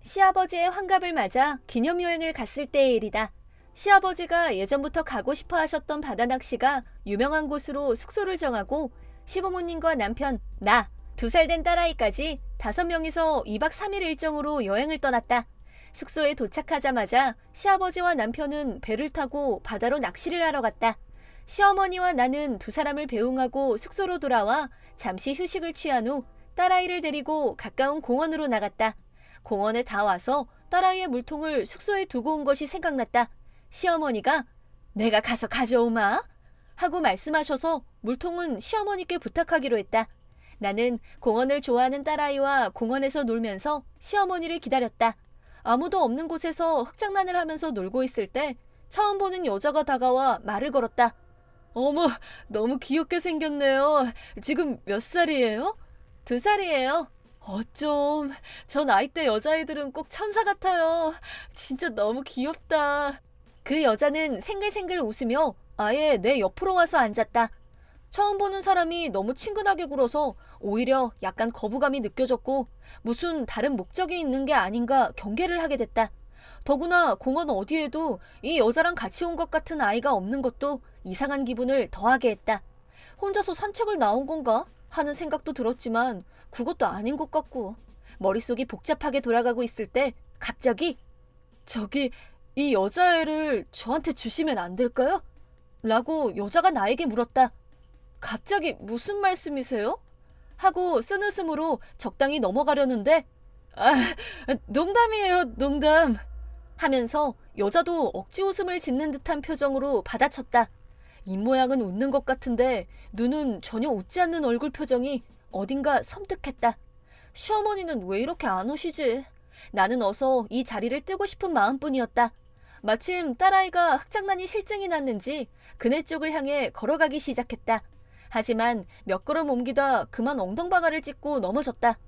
시아버지의 환갑을 맞아 기념여행을 갔을 때의 일이다. 시아버지가 예전부터 가고 싶어 하셨던 바다 낚시가 유명한 곳으로 숙소를 정하고 시부모님과 남편, 나, 2살 된 딸아이까지 5명이서 2박 3일 일정으로 여행을 떠났다. 숙소에 도착하자마자 시아버지와 남편은 배를 타고 바다로 낚시를 하러 갔다. 시어머니와 나는 2사람을 배웅하고 숙소로 돌아와 잠시 휴식을 취한 후 딸아이를 데리고 가까운 공원으로 나갔다. 공원에 다 와서 딸아이의 물통을 숙소에 두고 온 것이 생각났다. 시어머니가 내가 가서 가져오마 하고 말씀하셔서 물통은 시어머니께 부탁하기로 했다. 나는 공원을 좋아하는 딸아이와 공원에서 놀면서 시어머니를 기다렸다. 아무도 없는 곳에서 흙장난을 하면서 놀고 있을 때 처음 보는 여자가 다가와 말을 걸었다. 어머, 너무 귀엽게 생겼네요. 지금 몇 살이에요? 2살이에요. 어쩜 저 나이 때 여자애들은 꼭 천사 같아요. 진짜 너무 귀엽다. 그 여자는 생글생글 웃으며 아예 내 옆으로 와서 앉았다. 처음 보는 사람이 너무 친근하게 굴어서 오히려 약간 거부감이 느껴졌고 무슨 다른 목적이 있는 게 아닌가 경계를 하게 됐다. 더구나 공원 어디에도 이 여자랑 같이 온 것 같은 아이가 없는 것도 이상한 기분을 더하게 했다. 혼자서 산책을 나온 건가 하는 생각도 들었지만 그것도 아닌 것 같고 머릿속이 복잡하게 돌아가고 있을 때 갑자기 저기 이 여자애를 저한테 주시면 안 될까요? 라고 여자가 나에게 물었다. 갑자기 무슨 말씀이세요? 하고 쓴웃음으로 적당히 넘어가려는데 아, 농담이에요, 농담 하면서 여자도 억지 웃음을 짓는 듯한 표정으로 받아쳤다. 입모양은 웃는 것 같은데 눈은 전혀 웃지 않는 얼굴 표정이 어딘가 섬뜩했다. 시어머니는 왜 이렇게 안 오시지? 나는 어서 이 자리를 뜨고 싶은 마음뿐이었다. 마침 딸아이가 흙장난이 실증이 났는지 그네 쪽을 향해 걸어가기 시작했다. 하지만 몇 걸음 옮기다 그만 엉덩방아를 찢고 넘어졌다.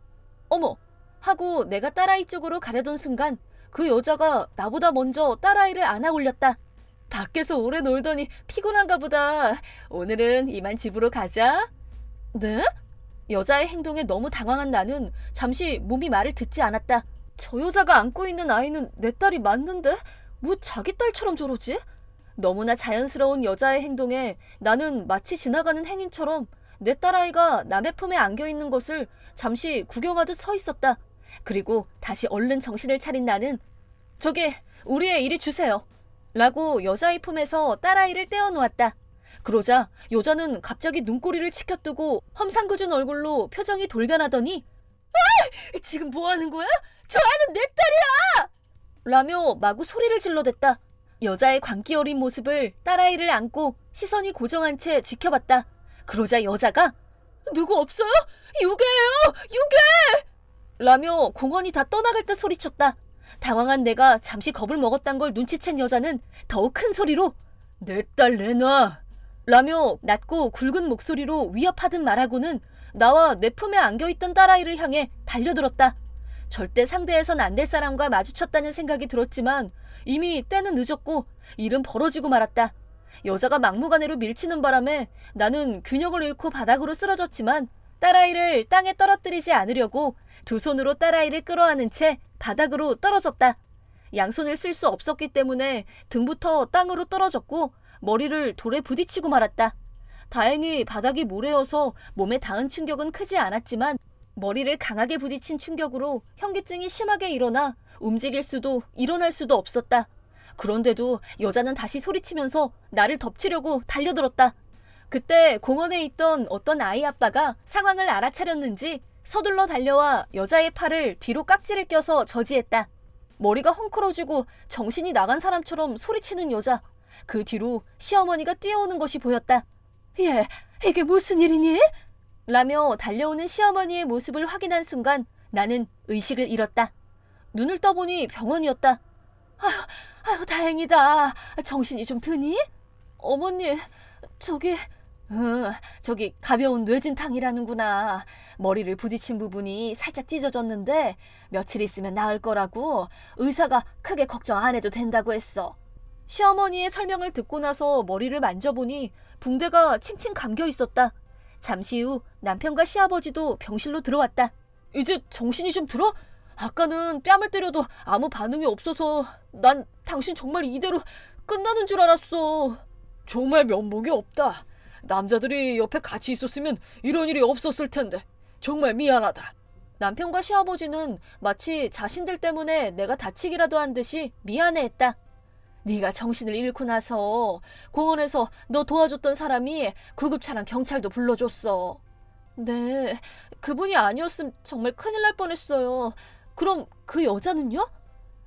어머! 하고 내가 딸아이 쪽으로 가려던 순간 그 여자가 나보다 먼저 딸아이를 안아 올렸다. 밖에서 오래 놀더니 피곤한가 보다. 오늘은 이만 집으로 가자. 네? 여자의 행동에 너무 당황한 나는 잠시 몸이 말을 듣지 않았다. 저 여자가 안고 있는 아이는 내 딸이 맞는데? 뭐 자기 딸처럼 저러지? 너무나 자연스러운 여자의 행동에 나는 마치 지나가는 행인처럼 내 딸아이가 남의 품에 안겨있는 것을 잠시 구경하듯 서 있었다. 그리고 다시 얼른 정신을 차린 나는 저기 우리의 이리 주세요 라고 여자의 품에서 딸아이를 떼어놓았다. 그러자 여자는 갑자기 눈꼬리를 치켜뜨고 험상궂은 얼굴로 표정이 돌변하더니 아! 지금 뭐하는 거야? 저 아는 내 딸이야! 라며 마구 소리를 질러댔다. 여자의 광기 어린 모습을 딸아이를 안고 시선이 고정한 채 지켜봤다. 그러자 여자가 누구 없어요? 유괴예요! 유괴! 라며 공원이 다 떠나갈 듯 소리쳤다. 당황한 내가 잠시 겁을 먹었단 걸 눈치챈 여자는 더욱 큰 소리로 내 딸 내놔! 라며 낮고 굵은 목소리로 위협하듯 말하고는 나와 내 품에 안겨있던 딸아이를 향해 달려들었다. 절대 상대해선 안 될 사람과 마주쳤다는 생각이 들었지만 이미 때는 늦었고 일은 벌어지고 말았다. 여자가 막무가내로 밀치는 바람에 나는 균형을 잃고 바닥으로 쓰러졌지만 딸아이를 땅에 떨어뜨리지 않으려고 2손으로 딸아이를 끌어안은 채 바닥으로 떨어졌다. 양손을 쓸 수 없었기 때문에 등부터 땅으로 떨어졌고 머리를 돌에 부딪히고 말았다. 다행히 바닥이 모래여서 몸에 닿은 충격은 크지 않았지만 머리를 강하게 부딪힌 충격으로 현기증이 심하게 일어나 움직일 수도 일어날 수도 없었다. 그런데도 여자는 다시 소리치면서 나를 덮치려고 달려들었다. 그때 공원에 있던 어떤 아이 아빠가 상황을 알아차렸는지 서둘러 달려와 여자의 팔을 뒤로 깍지를 껴서 저지했다. 머리가 헝클어지고 정신이 나간 사람처럼 소리치는 여자. 그 뒤로 시어머니가 뛰어오는 것이 보였다. 얘, 이게 무슨 일이니? 라며 달려오는 시어머니의 모습을 확인한 순간 나는 의식을 잃었다. 눈을 떠보니 병원이었다. 아유, 다행이다. 정신이 좀 드니? 어머니, 저기 가벼운 뇌진탕이라는구나. 머리를 부딪힌 부분이 살짝 찢어졌는데 며칠 있으면 나을 거라고 의사가 크게 걱정 안 해도 된다고 했어. 시어머니의 설명을 듣고 나서 머리를 만져보니 붕대가 칭칭 감겨 있었다. 잠시 후 남편과 시아버지도 병실로 들어왔다. 이제 정신이 좀 들어? 아까는 뺨을 때려도 아무 반응이 없어서 난 당신 정말 이대로 끝나는 줄 알았어. 정말 면목이 없다. 남자들이 옆에 같이 있었으면 이런 일이 없었을 텐데 정말 미안하다. 남편과 시아버지는 마치 자신들 때문에 내가 다치기라도 한 듯이 미안해했다. 네가 정신을 잃고 나서 공원에서 너 도와줬던 사람이 구급차랑 경찰도 불러줬어. 네, 그분이 아니었으면 정말 큰일 날 뻔했어요. 그럼 그 여자는요?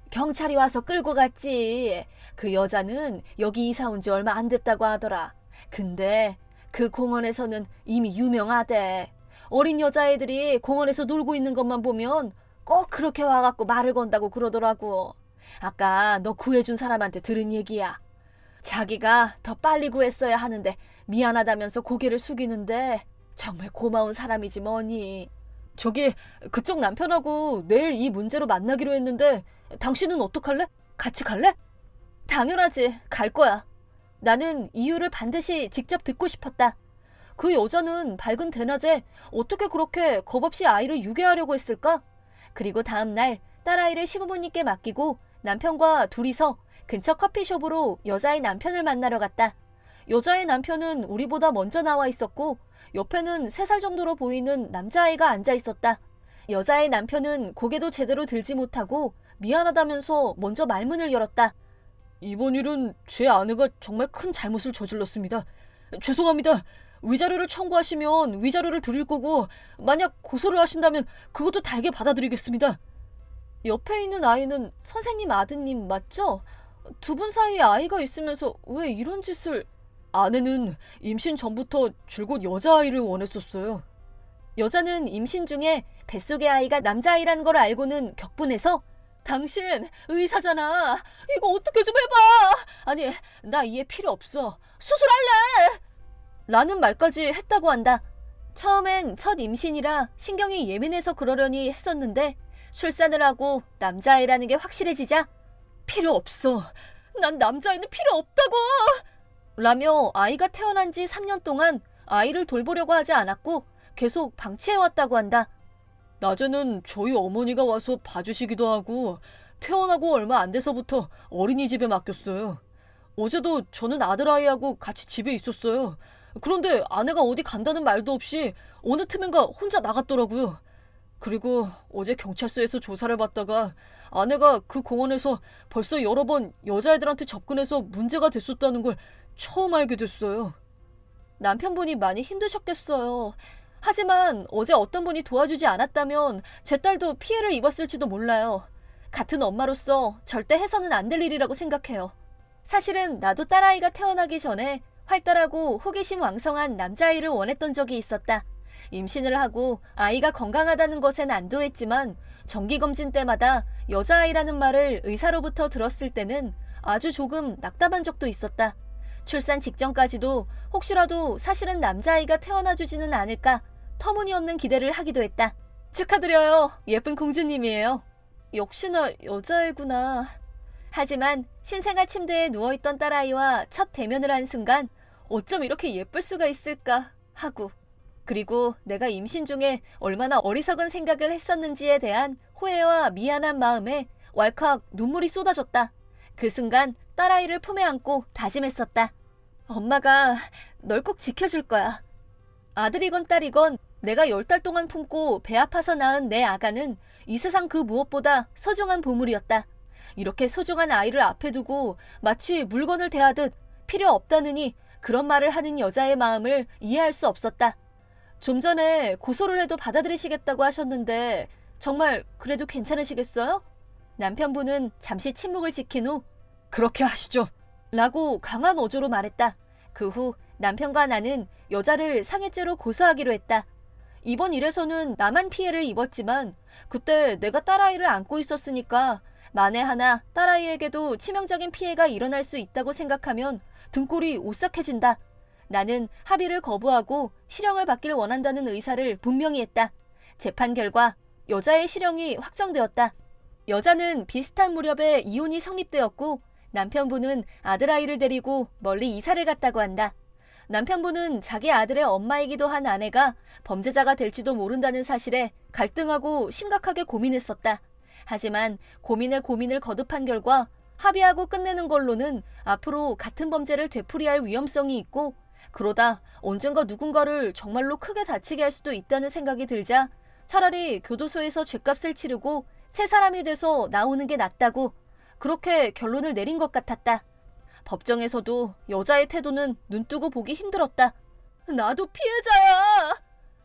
경찰이 와서 끌고 갔지. 그 여자는 여기 이사 온 지 얼마 안 됐다고 하더라. 근데 그 공원에서는 이미 유명하대. 어린 여자애들이 공원에서 놀고 있는 것만 보면 꼭 그렇게 와갖고 말을 건다고 그러더라고. 아까 너 구해준 사람한테 들은 얘기야. 자기가 더 빨리 구했어야 하는데 미안하다면서 고개를 숙이는데 정말 고마운 사람이지 뭐니. 저기 그쪽 남편하고 내일 이 문제로 만나기로 했는데 당신은 어떡할래? 같이 갈래? 당연하지. 갈 거야. 나는 이유를 반드시 직접 듣고 싶었다. 그 여자는 밝은 대낮에 어떻게 그렇게 겁없이 아이를 유괴하려고 했을까? 그리고 다음날 딸아이를 시부모님께 맡기고 남편과 둘이서 근처 커피숍으로 여자의 남편을 만나러 갔다. 여자의 남편은 우리보다 먼저 나와 있었고 옆에는 3살 정도로 보이는 남자아이가 앉아 있었다. 여자의 남편은 고개도 제대로 들지 못하고 미안하다면서 먼저 말문을 열었다. 이번 일은 제 아내가 정말 큰 잘못을 저질렀습니다. 죄송합니다. 위자료를 청구하시면 위자료를 드릴 거고 만약 고소를 하신다면 그것도 달게 받아들이겠습니다. 옆에 있는 아이는 선생님 아드님 맞죠? 두 분 사이에 아이가 있으면서 왜 이런 짓을... 아내는 임신 전부터 줄곧 여자아이를 원했었어요. 여자는 임신 중에 뱃속의 아이가 남자아이라는 걸 알고는 격분해서 당신 의사잖아. 이거 어떻게 좀 해봐. 아니 나 이 애 필요 없어. 수술할래. 라는 말까지 했다고 한다. 처음엔 첫 임신이라 신경이 예민해서 그러려니 했었는데 출산을 하고 남자아이라는 게 확실해지자 필요 없어. 난 남자아이는 필요 없다고. 라며 아이가 태어난 지 3년 동안 아이를 돌보려고 하지 않았고 계속 방치해왔다고 한다. 낮에는 저희 어머니가 와서 봐주시기도 하고 태어나고 얼마 안 돼서부터 어린이집에 맡겼어요. 어제도 저는 아들아이하고 같이 집에 있었어요. 그런데 아내가 어디 간다는 말도 없이 어느 틈엔가 혼자 나갔더라고요. 그리고 어제 경찰서에서 조사를 받다가 아내가 그 공원에서 벌써 여러 번 여자애들한테 접근해서 문제가 됐었다는 걸 처음 알게 됐어요. 남편분이 많이 힘드셨겠어요. 하지만 어제 어떤 분이 도와주지 않았다면 제 딸도 피해를 입었을지도 몰라요. 같은 엄마로서 절대 해서는 안 될 일이라고 생각해요. 사실은 나도 딸아이가 태어나기 전에 활달하고 호기심 왕성한 남자아이를 원했던 적이 있었다. 임신을 하고 아이가 건강하다는 것엔 안도했지만 정기검진 때마다 여자아이라는 말을 의사로부터 들었을 때는 아주 조금 낙담한 적도 있었다. 출산 직전까지도 혹시라도 사실은 남자아이가 태어나주지는 않을까 터무니없는 기대를 하기도 했다. 축하드려요. 예쁜 공주님이에요. 역시나 여자애구나. 하지만 신생아 침대에 누워있던 딸아이와 첫 대면을 한 순간 어쩜 이렇게 예쁠 수가 있을까 하고 그리고 내가 임신 중에 얼마나 어리석은 생각을 했었는지에 대한 후회와 미안한 마음에 왈칵 눈물이 쏟아졌다. 그 순간 딸아이를 품에 안고 다짐했었다. 엄마가 널 꼭 지켜줄 거야. 아들이건 딸이건 내가 10달 동안 품고 배 아파서 낳은 내 아가는 이 세상 그 무엇보다 소중한 보물이었다. 이렇게 소중한 아이를 앞에 두고 마치 물건을 대하듯 필요 없다느니 그런 말을 하는 여자의 마음을 이해할 수 없었다. 좀 전에 고소를 해도 받아들이시겠다고 하셨는데 정말 그래도 괜찮으시겠어요? 남편분은 잠시 침묵을 지킨 후 그렇게 하시죠. 라고 강한 어조로 말했다. 그 후 남편과 나는 여자를 상해죄로 고소하기로 했다. 이번 일에서는 나만 피해를 입었지만 그때 내가 딸아이를 안고 있었으니까 만에 하나 딸아이에게도 치명적인 피해가 일어날 수 있다고 생각하면 등골이 오싹해진다. 나는 합의를 거부하고 실형을 받길 원한다는 의사를 분명히 했다. 재판 결과 여자의 실형이 확정되었다. 여자는 비슷한 무렵에 이혼이 성립되었고 남편분은 아들아이를 데리고 멀리 이사를 갔다고 한다. 남편분은 자기 아들의 엄마이기도 한 아내가 범죄자가 될지도 모른다는 사실에 갈등하고 심각하게 고민했었다. 하지만 고민에 고민을 거듭한 결과 합의하고 끝내는 걸로는 앞으로 같은 범죄를 되풀이할 위험성이 있고 그러다 언젠가 누군가를 정말로 크게 다치게 할 수도 있다는 생각이 들자 차라리 교도소에서 죗값을 치르고 새 사람이 돼서 나오는 게 낫다고 그렇게 결론을 내린 것 같았다. 법정에서도 여자의 태도는 눈뜨고 보기 힘들었다. 나도 피해자야!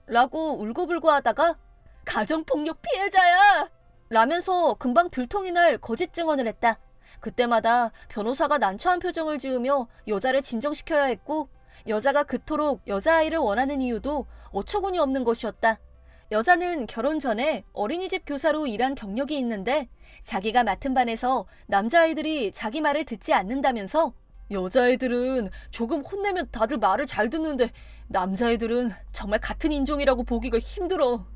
라고 울고불고 하다가 가정폭력 피해자야! 라면서 금방 들통이 날 거짓 증언을 했다. 그때마다 변호사가 난처한 표정을 지으며 여자를 진정시켜야 했고 여자가 그토록 여자아이를 원하는 이유도 어처구니 없는 것이었다. 여자는 결혼 전에 어린이집 교사로 일한 경력이 있는데 자기가 맡은 반에서 남자아이들이 자기 말을 듣지 않는다면서 여자애들은 조금 혼내면 다들 말을 잘 듣는데 남자애들은 정말 같은 인종이라고 보기가 힘들어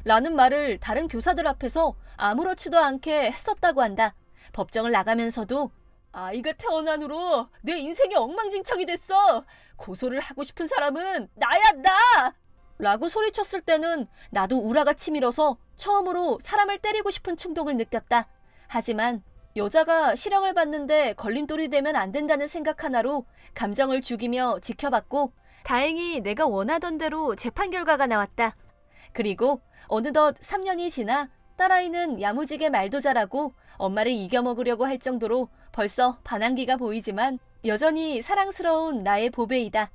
라는 말을 다른 교사들 앞에서 아무렇지도 않게 했었다고 한다. 법정을 나가면서도 아이가 태어난 후로 내 인생이 엉망진창이 됐어. 고소를 하고 싶은 사람은 나야 나! 라고 소리쳤을 때는 나도 우라가 치밀어서 처음으로 사람을 때리고 싶은 충동을 느꼈다. 하지만 여자가 실형을 받는데 걸림돌이 되면 안 된다는 생각 하나로 감정을 죽이며 지켜봤고 다행히 내가 원하던 대로 재판 결과가 나왔다. 그리고 어느덧 3년이 지나 딸아이는 야무지게 말도 잘하고 엄마를 이겨먹으려고 할 정도로 벌써 반항기가 보이지만 여전히 사랑스러운 나의 보배이다.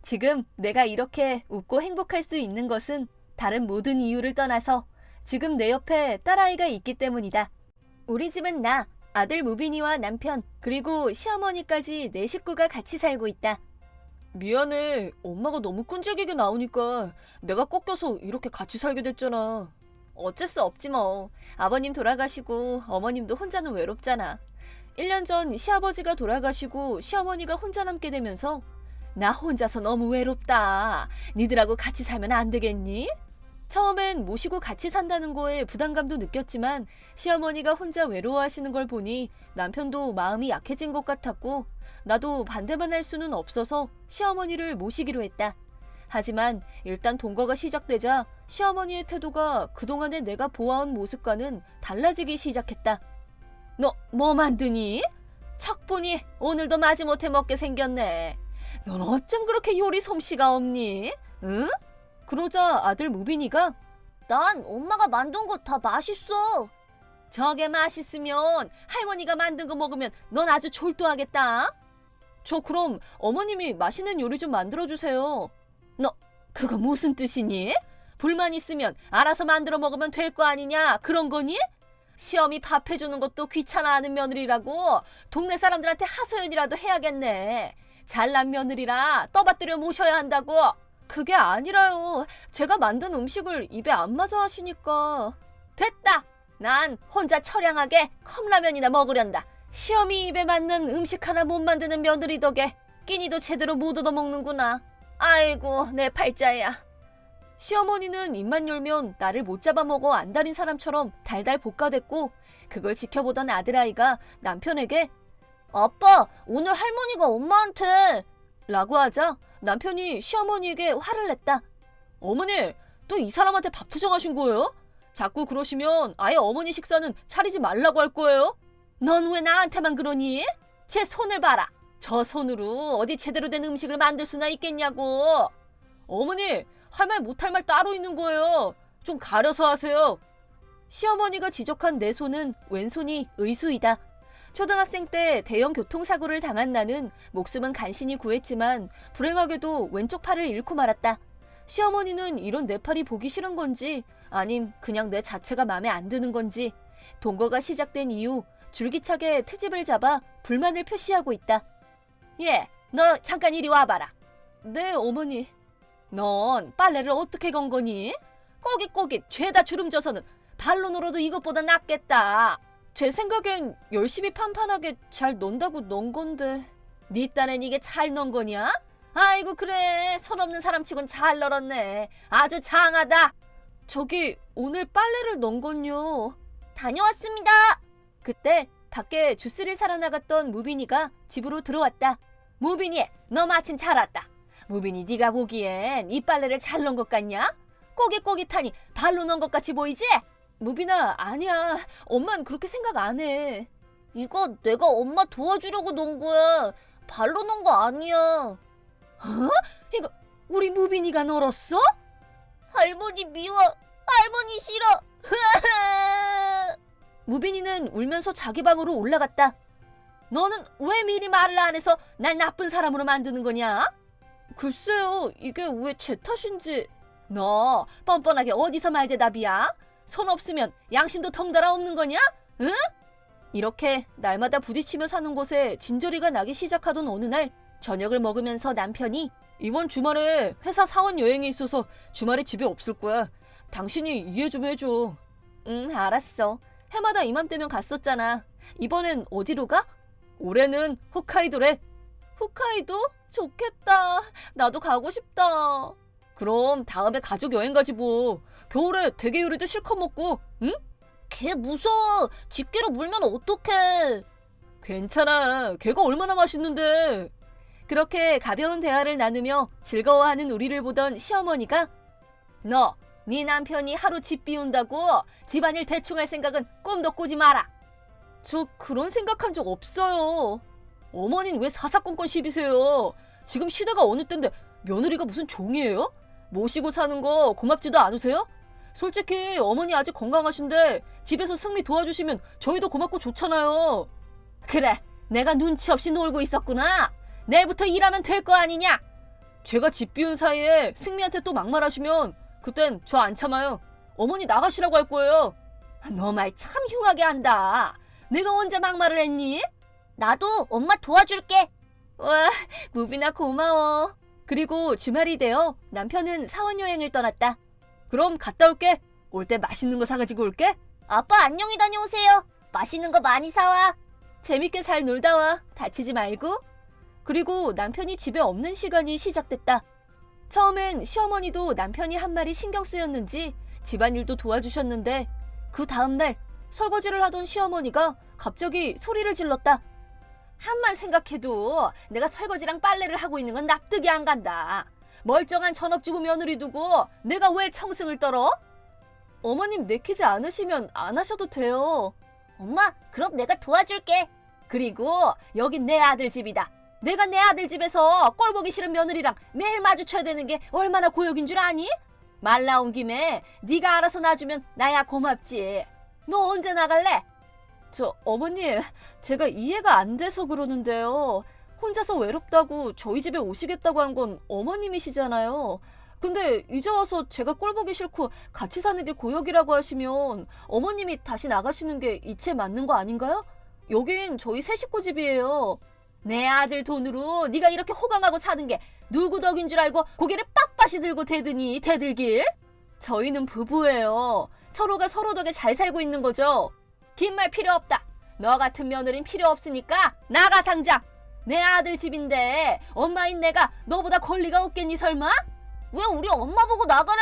지금 내가 이렇게 웃고 행복할 수 있는 것은 다른 모든 이유를 떠나서 지금 내 옆에 딸아이가 있기 때문이다. 우리 집은 나, 아들 무빈이와 남편, 그리고 시어머니까지 네 식구가 같이 살고 있다. 미안해. 엄마가 너무 끈질기게 나오니까 내가 꺾여서 이렇게 같이 살게 됐잖아. 어쩔 수 없지 뭐. 아버님 돌아가시고 어머님도 혼자는 외롭잖아. 1년 전 시아버지가 돌아가시고 시어머니가 혼자 남게 되면서 나 혼자서 너무 외롭다. 니들하고 같이 살면 안 되겠니? 처음엔 모시고 같이 산다는 거에 부담감도 느꼈지만 시어머니가 혼자 외로워하시는 걸 보니 남편도 마음이 약해진 것 같았고 나도 반대만 할 수는 없어서 시어머니를 모시기로 했다. 하지만 일단 동거가 시작되자 시어머니의 태도가 그동안에 내가 보아온 모습과는 달라지기 시작했다. 너 뭐 만드니? 척 보니 오늘도 마지못해 먹게 생겼네. 넌 어쩜 그렇게 요리 솜씨가 없니? 응? 그러자 아들 무빈이가 난 엄마가 만든 거 다 맛있어. 저게 맛있으면 할머니가 만든 거 먹으면 넌 아주 졸도하겠다. 저 그럼 어머님이 맛있는 요리 좀 만들어주세요. 너 그거 무슨 뜻이니? 불만 있으면 알아서 만들어 먹으면 될 거 아니냐 그런 거니? 시어미 밥 해주는 것도 귀찮아하는 며느리라고 동네 사람들한테 하소연이라도 해야겠네. 잘난 며느리라 떠받들여 모셔야 한다고. 그게 아니라요. 제가 만든 음식을 입에 안 맞아 하시니까. 됐다. 난 혼자 처량하게 컵라면이나 먹으련다. 시어미 입에 맞는 음식 하나 못 만드는 며느리 덕에 끼니도 제대로 못 얻어먹는구나. 아이고 내 팔자야. 시어머니는 입만 열면 나를 못 잡아먹어 안달인 사람처럼 달달 볶아댔고 그걸 지켜보던 아들아이가 남편에게 아빠 오늘 할머니가 엄마한테 라고 하자 남편이 시어머니에게 화를 냈다. 어머니 또 이 사람한테 밥 투정하신 거예요? 자꾸 그러시면 아예 어머니 식사는 차리지 말라고 할 거예요? 넌 왜 나한테만 그러니? 제 손을 봐라. 저 손으로 어디 제대로 된 음식을 만들 수나 있겠냐고. 어머니 할 말 못할 말 따로 있는 거예요. 좀 가려서 하세요. 시어머니가 지적한 내 손은 왼손이 의수이다. 초등학생 때 대형 교통사고를 당한 나는 목숨은 간신히 구했지만 불행하게도 왼쪽 팔을 잃고 말았다. 시어머니는 이런 내 팔이 보기 싫은 건지 아님 그냥 내 자체가 마음에 안 드는 건지 동거가 시작된 이후 줄기차게 트집을 잡아 불만을 표시하고 있다. 예, 너 잠깐 이리 와봐라. 네, 어머니. 넌 빨래를 어떻게 건 거니? 꼬깃꼬깃 죄다 주름져서는 발로 놀아도 이것보다 낫겠다. 제 생각엔 열심히 판판하게 잘 넣는다고 넣은 건데. 네 딴엔 이게 잘 넣은 거냐? 아이고 그래 손 없는 사람치곤 잘 널었네. 아주 장하다. 저기 오늘 빨래를 넣은 건요. 다녀왔습니다. 그때 밖에 주스를 사러 나갔던 무빈이가 집으로 들어왔다. 무빈이 너 마침 잘 왔다. 무빈이 네가 보기엔 이 빨래를 잘 넣은 것 같냐? 꼬깃꼬깃하니 발로 넣은 것 같이 보이지? 무빈아, 아니야. 엄만 그렇게 생각 안 해. 이거 내가 엄마 도와주려고 놓은 거야. 발로 놓은 거 아니야. 어? 이거 우리 무빈이가 널었어? 할머니 미워. 할머니 싫어. 무빈이는 울면서 자기 방으로 올라갔다. 너는 왜 미리 말을 안 해서 날 나쁜 사람으로 만드는 거냐? 글쎄요, 이게 왜 제 탓인지. 너 뻔뻔하게 어디서 말대답이야? 손 없으면 양심도 덩달아 없는 거냐? 응? 이렇게 날마다 부딪히며 사는 곳에 진저리가 나기 시작하던 어느 날, 저녁을 먹으면서 남편이 이번 주말에 회사 사원 여행이 있어서 주말에 집에 없을 거야. 당신이 이해 좀 해줘. 응, 알았어. 해마다 이맘때면 갔었잖아. 이번엔 어디로 가? 올해는 홋카이도래. 홋카이도? 좋겠다. 나도 가고 싶다. 그럼 다음에 가족 여행 가지 뭐. 겨울에 대게 요리도 실컷 먹고, 응? 개 무서워. 집게로 물면 어떡해. 괜찮아. 걔가 얼마나 맛있는데. 그렇게 가벼운 대화를 나누며 즐거워하는 우리를 보던 시어머니가 너, 네 남편이 하루 집 비운다고 집안일 대충 할 생각은 꿈도 꾸지 마라. 저 그런 생각한 적 없어요. 어머니는 왜 사사건건 시비세요? 지금 시대가 어느 때인데 며느리가 무슨 종이에요? 모시고 사는 거 고맙지도 않으세요? 솔직히 어머니 아직 건강하신데 집에서 승리 도와주시면 저희도 고맙고 좋잖아요. 그래, 내가 눈치 없이 놀고 있었구나. 내일부터 일하면 될 거 아니냐? 제가 집 비운 사이에 승리한테 또 막말하시면 그땐 저 안 참아요. 어머니 나가시라고 할 거예요. 너 말 참 흉하게 한다. 내가 언제 막말을 했니? 나도 엄마 도와줄게. 와, 무빈아 고마워. 그리고 주말이 되어 남편은 사원여행을 떠났다. 그럼 갔다 올게. 올 때 맛있는 거 사가지고 올게. 아빠 안녕히 다녀오세요. 맛있는 거 많이 사와. 재밌게 잘 놀다 와. 다치지 말고. 그리고 남편이 집에 없는 시간이 시작됐다. 처음엔 시어머니도 남편이 한 말이 신경 쓰였는지 집안일도 도와주셨는데 그 다음날 설거지를 하던 시어머니가 갑자기 소리를 질렀다. 한만 생각해도 내가 설거지랑 빨래를 하고 있는 건 납득이 안 간다. 멀쩡한 전업주부 며느리 두고 내가 왜 청승을 떨어? 어머님 내키지 않으시면 안 하셔도 돼요. 엄마, 그럼 내가 도와줄게. 그리고 여긴 내 아들 집이다. 내가 내 아들 집에서 꼴 보기 싫은 며느리랑 매일 마주쳐야 되는 게 얼마나 고역인 줄 아니? 말 나온 김에 네가 알아서 놔주면 나야 고맙지. 너 언제 나갈래? 저 어머니, 제가 이해가 안 돼서 그러는데요. 혼자서 외롭다고 저희 집에 오시겠다고 한 건 어머님이시잖아요. 근데 이제 와서 제가 꼴 보기 싫고 같이 사는 게 고역이라고 하시면 어머님이 다시 나가시는 게 이치에 맞는 거 아닌가요? 여긴 저희 세 식구 집이에요. 내 아들 돈으로 네가 이렇게 호강하고 사는 게 누구 덕인 줄 알고 고개를 빳빳이 들고 대드니 대들길? 저희는 부부예요. 서로가 서로 덕에 잘 살고 있는 거죠. 긴 말 필요 없다. 너 같은 며느린 필요 없으니까 나가 당장. 내 아들 집인데 엄마인 내가 너보다 권리가 없겠니 설마? 왜 우리 엄마 보고 나가래?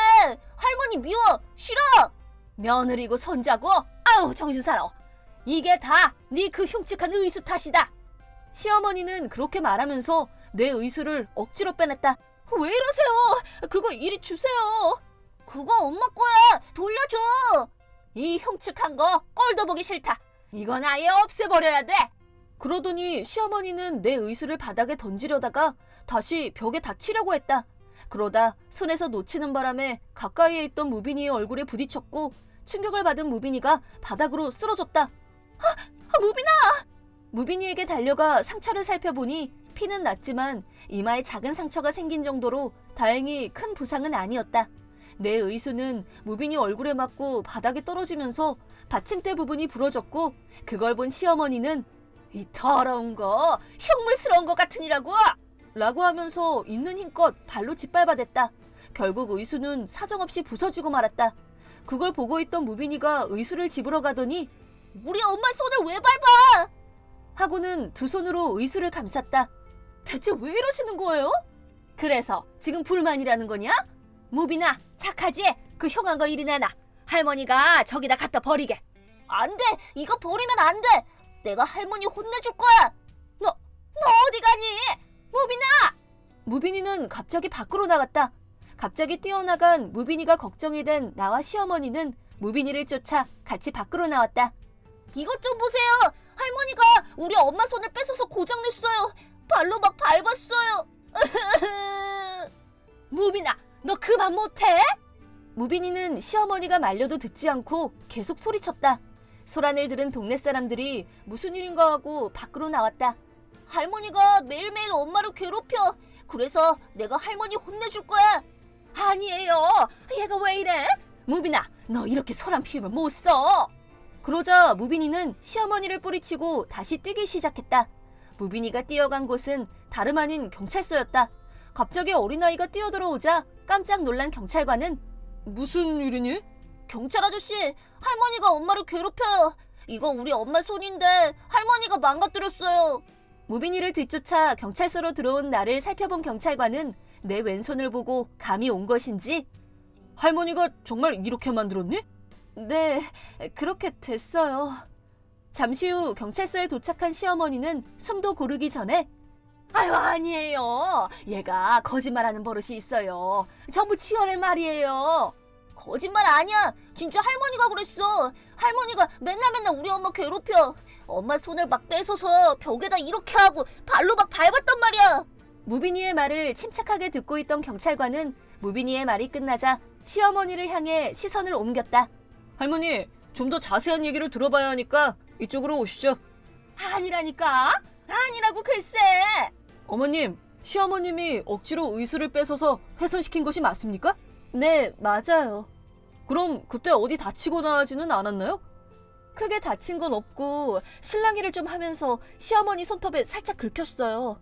할머니 미워. 싫어. 며느리고 손자고. 아우 정신 사나워. 이게 다 네 그 흉측한 의수 탓이다. 시어머니는 그렇게 말하면서 내 의수를 억지로 빼냈다. 왜 이러세요? 그거 이리 주세요. 그거 엄마 거야. 돌려줘. 이 흉측한 거 꼴도 보기 싫다. 이건 아예 없애버려야 돼. 그러더니 시어머니는 내 의수를 바닥에 던지려다가 다시 벽에 닥치려고 했다. 그러다 손에서 놓치는 바람에 가까이에 있던 무빈이의 얼굴에 부딪혔고 충격을 받은 무빈이가 바닥으로 쓰러졌다. 무빈아! 무빈이에게 달려가 상처를 살펴보니 피는 났지만 이마에 작은 상처가 생긴 정도로 다행히 큰 부상은 아니었다. 내 의수는 무빈이 얼굴에 맞고 바닥에 떨어지면서 받침대 부분이 부러졌고 그걸 본 시어머니는 이 더러운 거 흉물스러운 것 같으니라고! 라고 하면서 있는 힘껏 발로 짓밟아댔다. 결국 의수는 사정없이 부서지고 말았다. 그걸 보고 있던 무빈이가 의수를 집으러 가더니 우리 엄마 손을 왜 밟아! 하고는 두 손으로 의수를 감쌌다. 대체 왜 이러시는 거예요? 그래서 지금 불만이라는 거냐? 무빈아 착하지? 그 흉한 거 이리 내놔. 할머니가 저기다 갖다 버리게. 안 돼. 이거 버리면 안 돼. 내가 할머니 혼내줄 거야. 너 어디 가니? 무빈아! 무빈이는 갑자기 밖으로 나갔다. 갑자기 뛰어나간 무빈이가 걱정이 된 나와 시어머니는 무빈이를 쫓아 같이 밖으로 나왔다. 이것 좀 보세요. 할머니가 우리 엄마 손을 뺏어서 고장냈어요. 발로 막 밟았어요. 무빈아, 너 그만 못해? 무빈이는 시어머니가 말려도 듣지 않고 계속 소리쳤다. 소란을 들은 동네 사람들이 무슨 일인가 하고 밖으로 나왔다. 할머니가 매일매일 엄마를 괴롭혀. 그래서 내가 할머니 혼내줄 거야. 아니에요. 얘가 왜 이래? 무빈아, 너 이렇게 소란 피우면 못 써. 그러자 무빈이는 시어머니를 뿌리치고 다시 뛰기 시작했다. 무빈이가 뛰어간 곳은 다름 아닌 경찰서였다. 갑자기 어린아이가 뛰어들어오자 깜짝 놀란 경찰관은 무슨 일이니? 경찰 아저씨, 할머니가 엄마를 괴롭혀요. 이거 우리 엄마 손인데 할머니가 망가뜨렸어요. 무빈이를 뒤쫓아 경찰서로 들어온 나를 살펴본 경찰관은 내 왼손을 보고 감이 온 것인지 할머니가 정말 이렇게 만들었니? 네, 그렇게 됐어요. 잠시 후 경찰서에 도착한 시어머니는 숨도 고르기 전에 아유, 아니에요. 얘가 거짓말하는 버릇이 있어요. 전부 치어낼 말이에요. 거짓말 아니야. 진짜 할머니가 그랬어. 할머니가 맨날 우리 엄마 괴롭혀. 엄마 손을 막 뺏어서 벽에다 이렇게 하고 발로 막 밟았단 말이야. 무빈이의 말을 침착하게 듣고 있던 경찰관은 무빈이의 말이 끝나자 시어머니를 향해 시선을 옮겼다. 할머니, 좀 더 자세한 얘기를 들어봐야 하니까 이쪽으로 오시죠. 아니라니까. 아니라고 글쎄. 어머님, 시어머님이 억지로 의수를 뺏어서 훼손시킨 것이 맞습니까? 네, 맞아요. 그럼 그때 어디 다치거나 하지는 않았나요? 크게 다친 건 없고 실랑이를 좀 하면서 시어머니 손톱에 살짝 긁혔어요.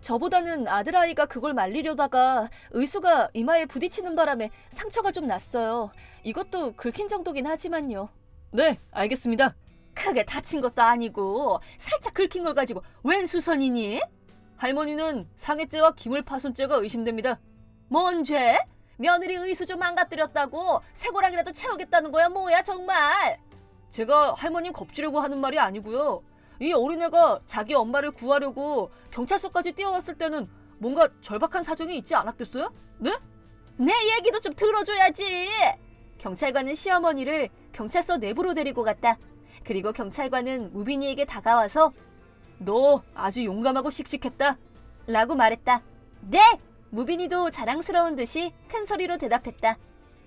저보다는 아들아이가 그걸 말리려다가 의수가 이마에 부딪히는 바람에 상처가 좀 났어요. 이것도 긁힌 정도긴 하지만요. 네, 알겠습니다. 크게 다친 것도 아니고 살짝 긁힌 걸 가지고 웬 수선이니? 할머니는 상해죄와 기물파손죄가 의심됩니다. 뭔 죄? 며느리 의수 좀 망가뜨렸다고 쇠고랑이라도 채우겠다는 거야 뭐야 정말? 제가 할머님 겁주려고 하는 말이 아니고요. 이 어린애가 자기 엄마를 구하려고 경찰서까지 뛰어왔을 때는 뭔가 절박한 사정이 있지 않았겠어요? 네? 내 얘기도 좀 들어줘야지. 경찰관은 시어머니를 경찰서 내부로 데리고 갔다. 그리고 경찰관은 무빈이에게 다가와서 너 아주 용감하고 씩씩했다 라고 말했다. 네! 무빈이도 자랑스러운 듯이 큰 소리로 대답했다.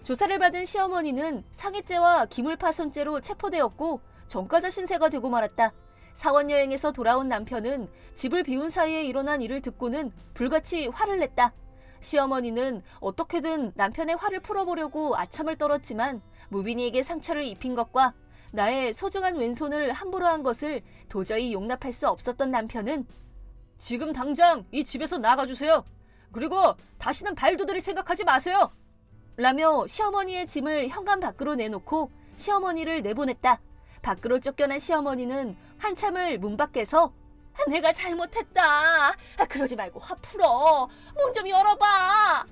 조사를 받은 시어머니는 상해죄와 기물파손죄로 체포되었고 전과자 신세가 되고 말았다. 사원여행에서 돌아온 남편은 집을 비운 사이에 일어난 일을 듣고는 불같이 화를 냈다. 시어머니는 어떻게든 남편의 화를 풀어보려고 아참을 떨었지만 무빈이에게 상처를 입힌 것과 나의 소중한 왼손을 함부로 한 것을 도저히 용납할 수 없었던 남편은 지금 당장 이 집에서 나가주세요. 그리고 다시는 발돋움을 생각하지 마세요. 라며 시어머니의 짐을 현관 밖으로 내놓고 시어머니를 내보냈다. 밖으로 쫓겨난 시어머니는 한참을 문 밖에서 내가 잘못했다. 그러지 말고 화 풀어. 문 좀 열어봐.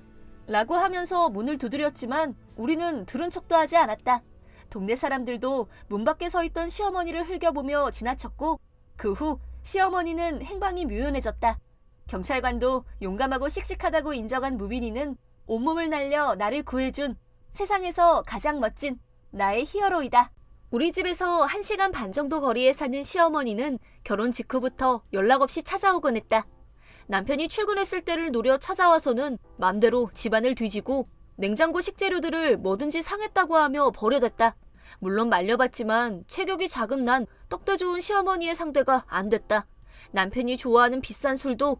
라고 하면서 문을 두드렸지만 우리는 들은 척도 하지 않았다. 동네 사람들도 문 밖에 서 있던 시어머니를 흘겨보며 지나쳤고 그 후 시어머니는 행방이 묘연해졌다. 경찰관도 용감하고 씩씩하다고 인정한 무빈이는 온몸을 날려 나를 구해준 세상에서 가장 멋진 나의 히어로이다. 우리 집에서 1시간 반 정도 거리에 사는 시어머니는 결혼 직후부터 연락 없이 찾아오곤 했다. 남편이 출근했을 때를 노려 찾아와서는 맘대로 집안을 뒤지고 냉장고 식재료들을 뭐든지 상했다고 하며 버려댔다. 물론 말려봤지만 체격이 작은 난 떡대 좋은 시어머니의 상대가 안 됐다. 남편이 좋아하는 비싼 술도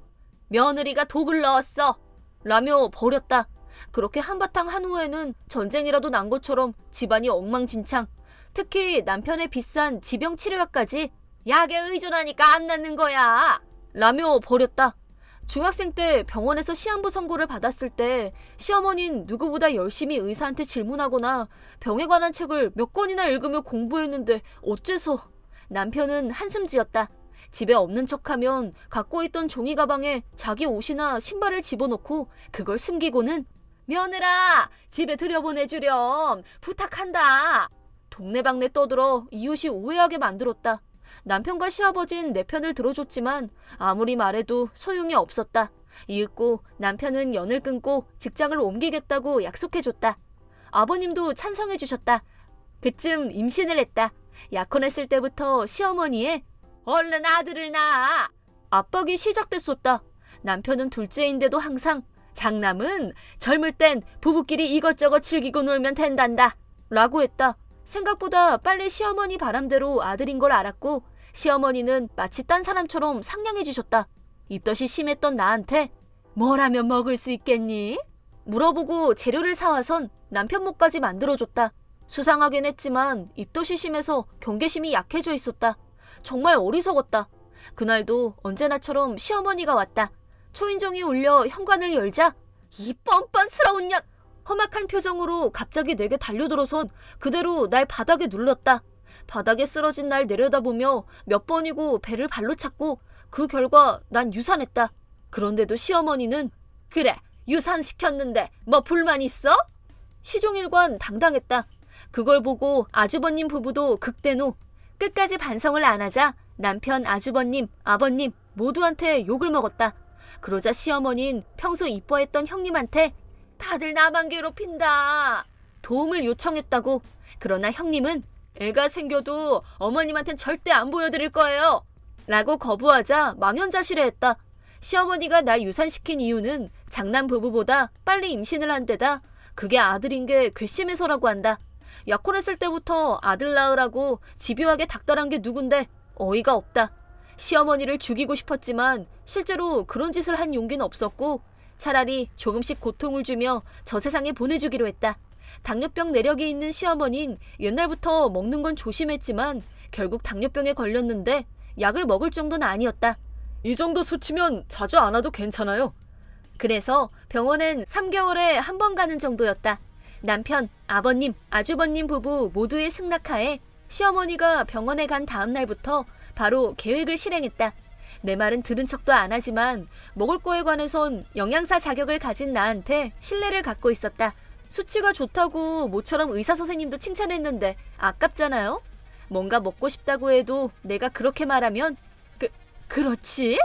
며느리가 독을 넣었어 라며 버렸다. 그렇게 한바탕 한 후에는 전쟁이라도 난 것처럼 집안이 엉망진창. 특히 남편의 비싼 지병치료약까지 약에 의존하니까 안 낫는 거야 라며 버렸다. 중학생 때 병원에서 시한부 선고를 받았을 때 시어머니는 누구보다 열심히 의사한테 질문하거나 병에 관한 책을 몇 권이나 읽으며 공부했는데 어째서. 남편은 한숨 지었다. 집에 없는 척하면 갖고 있던 종이 가방에 자기 옷이나 신발을 집어넣고 그걸 숨기고는 며느라 집에 들여보내주렴 부탁한다. 동네방네 떠들어 이웃이 오해하게 만들었다. 남편과 시아버진 내 편을 들어줬지만 아무리 말해도 소용이 없었다. 이윽고 남편은 연을 끊고 직장을 옮기겠다고 약속해줬다. 아버님도 찬성해주셨다. 그쯤 임신을 했다. 약혼했을 때부터 시어머니의 얼른 아들을 낳아 압박이 시작됐었다. 남편은 둘째인데도 항상 장남은 젊을 땐 부부끼리 이것저것 즐기고 놀면 된단다 라고 했다. 생각보다 빨리 시어머니 바람대로 아들인 걸 알았고 시어머니는 마치 딴 사람처럼 상냥해지셨다. 입덧이 심했던 나한테 뭘 하면 먹을 수 있겠니? 물어보고 재료를 사와선 남편 목까지 만들어줬다. 수상하긴 했지만 입덧이 심해서 경계심이 약해져 있었다. 정말 어리석었다. 그날도 언제나처럼 시어머니가 왔다. 초인종이 울려 현관을 열자 이 뻔뻔스러운 년! 험악한 표정으로 갑자기 내게 달려들어선 그대로 날 바닥에 눌렀다. 바닥에 쓰러진 날 내려다보며 몇 번이고 배를 발로 찼고 그 결과 난 유산했다. 그런데도 시어머니는 그래 유산시켰는데 뭐 불만 있어? 시종일관 당당했다. 그걸 보고 아주버님 부부도 극대노. 끝까지 반성을 안 하자 남편 아주버님, 아버님 모두한테 욕을 먹었다. 그러자 시어머니는 평소 이뻐했던 형님한테 다들 나만 괴롭힌다 도움을 요청했다고. 그러나 형님은 애가 생겨도 어머님한텐 절대 안 보여드릴 거예요 라고 거부하자 망연자실해했다. 시어머니가 날 유산시킨 이유는 장남 부부보다 빨리 임신을 한 데다 그게 아들인 게 괘씸해서라고 한다. 약혼했을 때부터 아들 낳으라고 집요하게 닥달한 게 누군데 어이가 없다. 시어머니를 죽이고 싶었지만 실제로 그런 짓을 한 용기는 없었고 차라리 조금씩 고통을 주며 저 세상에 보내주기로 했다. 당뇨병 내력이 있는 시어머니는 옛날부터 먹는 건 조심했지만 결국 당뇨병에 걸렸는데 약을 먹을 정도는 아니었다. 이 정도 수치면 자주 안 와도 괜찮아요. 그래서 병원엔 3개월에 한 번 가는 정도였다. 남편, 아버님, 아주버님 부부 모두의 승낙하에 시어머니가 병원에 간 다음 날부터 바로 계획을 실행했다. 내 말은 들은 척도 안 하지만 먹을 거에 관해선 영양사 자격을 가진 나한테 신뢰를 갖고 있었다. 수치가 좋다고 모처럼 의사 선생님도 칭찬했는데 아깝잖아요? 뭔가 먹고 싶다고 해도 내가 그렇게 말하면 그렇지?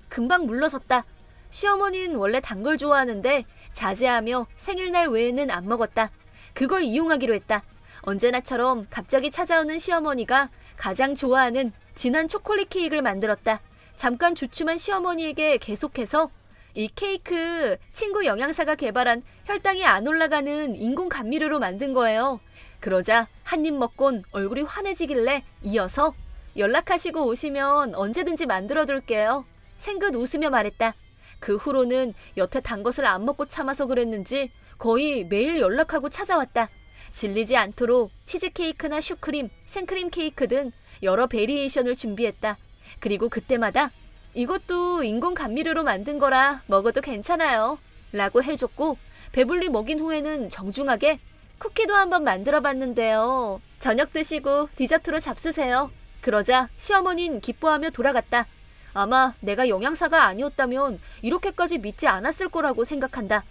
금방 물러섰다. 시어머니는 원래 단 걸 좋아하는데 자제하며 생일날 외에는 안 먹었다. 그걸 이용하기로 했다. 언제나처럼 갑자기 찾아오는 시어머니가 가장 좋아하는 진한 초콜릿 케이크를 만들었다. 잠깐 주춤한 시어머니에게 계속해서 이 케이크 친구 영양사가 개발한 혈당이 안 올라가는 인공 감미료로 만든 거예요. 그러자 한 입 먹곤 얼굴이 환해지길래 이어서 연락하시고 오시면 언제든지 만들어둘게요. 생긋 웃으며 말했다. 그 후로는 여태 단 것을 안 먹고 참아서 그랬는지 거의 매일 연락하고 찾아왔다. 질리지 않도록 치즈케이크나 슈크림, 생크림 케이크 등 여러 베리에이션을 준비했다. 그리고 그때마다 이것도 인공 감미료로 만든 거라 먹어도 괜찮아요 라고 해줬고 배불리 먹인 후에는 정중하게 쿠키도 한번 만들어 봤는데요. 저녁 드시고 디저트로 잡수세요. 그러자 시어머니는 기뻐하며 돌아갔다. 아마 내가 영양사가 아니었다면 이렇게까지 믿지 않았을 거라고 생각한다.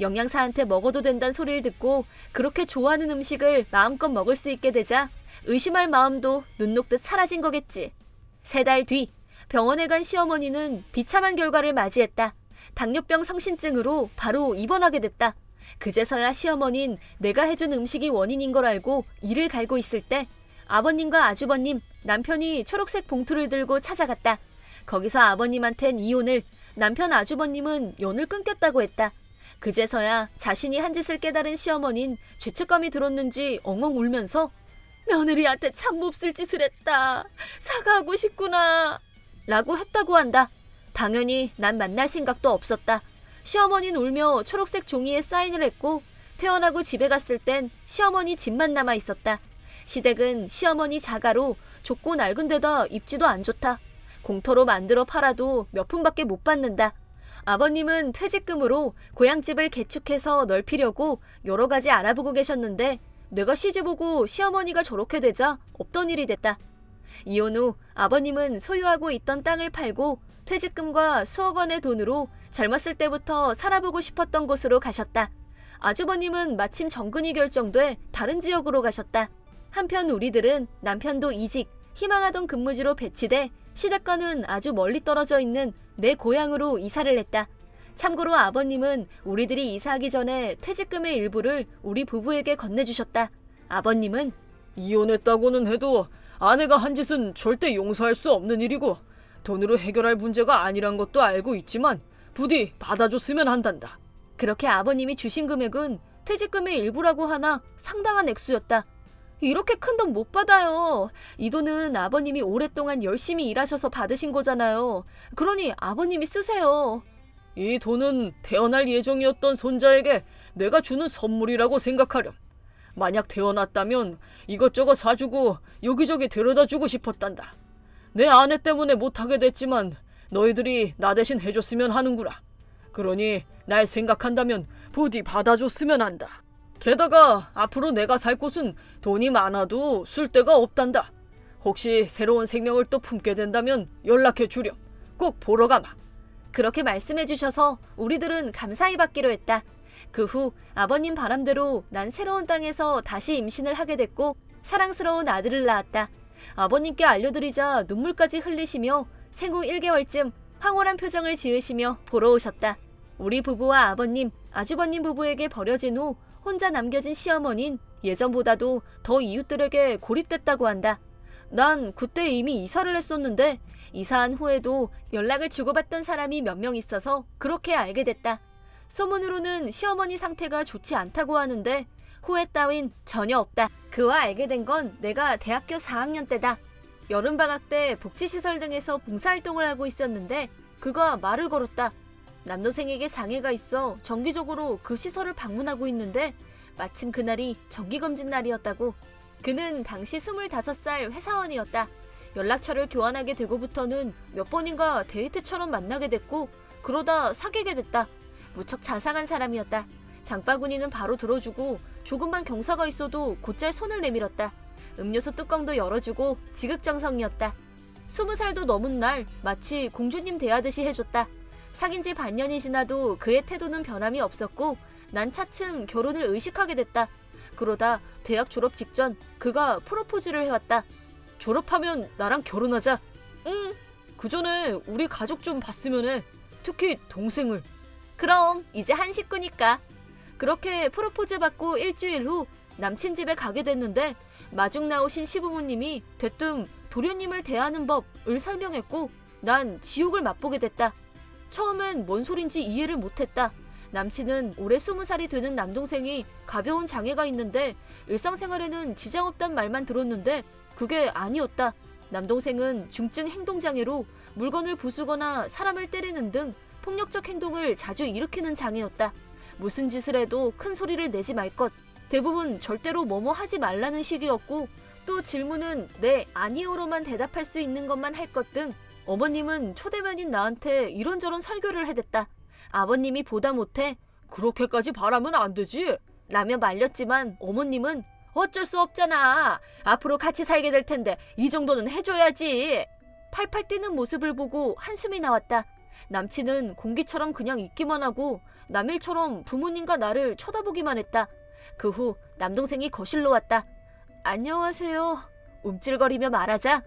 영양사한테 먹어도 된다는 소리를 듣고 그렇게 좋아하는 음식을 마음껏 먹을 수 있게 되자 의심할 마음도 눈 녹듯 사라진 거겠지. 3달 뒤 병원에 간 시어머니는 비참한 결과를 맞이했다. 당뇨병 성신증으로 바로 입원하게 됐다. 그제서야 시어머니는 내가 해준 음식이 원인인 걸 알고 이를 갈고 있을 때 아버님과 아주버님, 남편이 초록색 봉투를 들고 찾아갔다. 거기서 아버님한텐 이혼을, 남편 아주버님은 연을 끊겼다고 했다. 그제서야 자신이 한 짓을 깨달은 시어머니는 죄책감이 들었는지 엉엉 울면서 며느리한테 참 몹쓸 짓을 했다. 사과하고 싶구나. 라고 했다고 한다. 당연히 난 만날 생각도 없었다. 시어머니는 울며 초록색 종이에 사인을 했고 퇴원하고 집에 갔을 땐 시어머니 집만 남아 있었다. 시댁은 시어머니 자가로 좁고 낡은 데다 입지도 안 좋다. 공터로 만들어 팔아도 몇 푼밖에 못 받는다. 아버님은 퇴직금으로 고향집을 개축해서 넓히려고 여러 가지 알아보고 계셨는데 내가 시집오고 시어머니가 저렇게 되자 없던 일이 됐다. 이혼 후 아버님은 소유하고 있던 땅을 팔고 퇴직금과 수억 원의 돈으로 젊었을 때부터 살아보고 싶었던 곳으로 가셨다. 아주버님은 마침 정근이 결정돼 다른 지역으로 가셨다. 한편 우리들은 남편도 이직, 희망하던 근무지로 배치돼 시댁과는 아주 멀리 떨어져 있는 내 고향으로 이사를 했다. 참고로 아버님은 우리들이 이사하기 전에 퇴직금의 일부를 우리 부부에게 건네주셨다. 아버님은 이혼했다고는 해도 아내가 한 짓은 절대 용서할 수 없는 일이고 돈으로 해결할 문제가 아니란 것도 알고 있지만 부디 받아줬으면 한단다. 그렇게 아버님이 주신 금액은 퇴직금의 일부라고 하나 상당한 액수였다. 이렇게 큰 돈 못 받아요. 이 돈은 아버님이 오랫동안 열심히 일하셔서 받으신 거잖아요. 그러니 아버님이 쓰세요. 이 돈은 태어날 예정이었던 손자에게 내가 주는 선물이라고 생각하렴. 만약 태어났다면 이것저것 사주고 여기저기 데려다주고 싶었단다. 내 아내 때문에 못하게 됐지만 너희들이 나 대신 해줬으면 하는구나. 그러니 날 생각한다면 부디 받아줬으면 한다. 게다가 앞으로 내가 살 곳은 돈이 많아도 쓸 데가 없단다. 혹시 새로운 생명을 또 품게 된다면 연락해 주렴. 꼭 보러 가마. 그렇게 말씀해 주셔서 우리들은 감사히 받기로 했다. 그 후 아버님 바람대로 난 새로운 땅에서 다시 임신을 하게 됐고 사랑스러운 아들을 낳았다. 아버님께 알려드리자 눈물까지 흘리시며 생후 1개월쯤 황홀한 표정을 지으시며 보러 오셨다. 우리 부부와 아버님, 아주버님 부부에게 버려진 후 혼자 남겨진 시어머니는 예전보다도 더 이웃들에게 고립됐다고 한다. 난 그때 이미 이사를 했었는데 이사한 후에도 연락을 주고받던 사람이 몇 명 있어서 그렇게 알게 됐다. 소문으로는 시어머니 상태가 좋지 않다고 하는데 후회 따윈 전혀 없다. 그와 알게 된 건 내가 대학교 4학년 때다. 여름방학 때 복지시설 등에서 봉사활동을 하고 있었는데 그가 말을 걸었다. 남동생에게 장애가 있어 정기적으로 그 시설을 방문하고 있는데 마침 그날이 정기검진 날이었다고. 그는 당시 25살 회사원이었다. 연락처를 교환하게 되고부터는 몇 번인가 데이트처럼 만나게 됐고 그러다 사귀게 됐다. 무척 자상한 사람이었다. 장바구니는 바로 들어주고 조금만 경사가 있어도 곧잘 손을 내밀었다. 음료수 뚜껑도 열어주고 지극정성이었다. 20살도 넘은 날 마치 공주님 대하듯이 해줬다. 사귄 지 반년이 지나도 그의 태도는 변함이 없었고 난 차츰 결혼을 의식하게 됐다. 그러다 대학 졸업 직전 그가 프로포즈를 해왔다. 졸업하면 나랑 결혼하자. 응. 그 전에 우리 가족 좀 봤으면 해. 특히 동생을. 그럼 이제 한 식구니까. 그렇게 프로포즈 받고 일주일 후 남친 집에 가게 됐는데 마중 나오신 시부모님이 대뜸 도련님을 대하는 법을 설명했고 난 지옥을 맛보게 됐다. 처음엔 뭔 소린지 이해를 못했다. 남친은 올해 20살이 되는 남동생이 가벼운 장애가 있는데 일상생활에는 지장 없단 말만 들었는데 그게 아니었다. 남동생은 중증 행동장애로 물건을 부수거나 사람을 때리는 등 폭력적 행동을 자주 일으키는 장애였다. 무슨 짓을 해도 큰 소리를 내지 말 것. 대부분 절대로 뭐뭐 하지 말라는 식이었고 또 질문은 네, 아니요로만 대답할 수 있는 것만 할 것 등 어머님은 초대면인 나한테 이런저런 설교를 해댔다. 아버님이 보다 못해 그렇게까지 바라면 안 되지. 라며 말렸지만 어머님은 어쩔 수 없잖아. 앞으로 같이 살게 될 텐데 이 정도는 해줘야지. 팔팔 뛰는 모습을 보고 한숨이 나왔다. 남친은 공기처럼 그냥 있기만 하고 남일처럼 부모님과 나를 쳐다보기만 했다. 그 후 남동생이 거실로 왔다. 안녕하세요. 움찔거리며 말하자.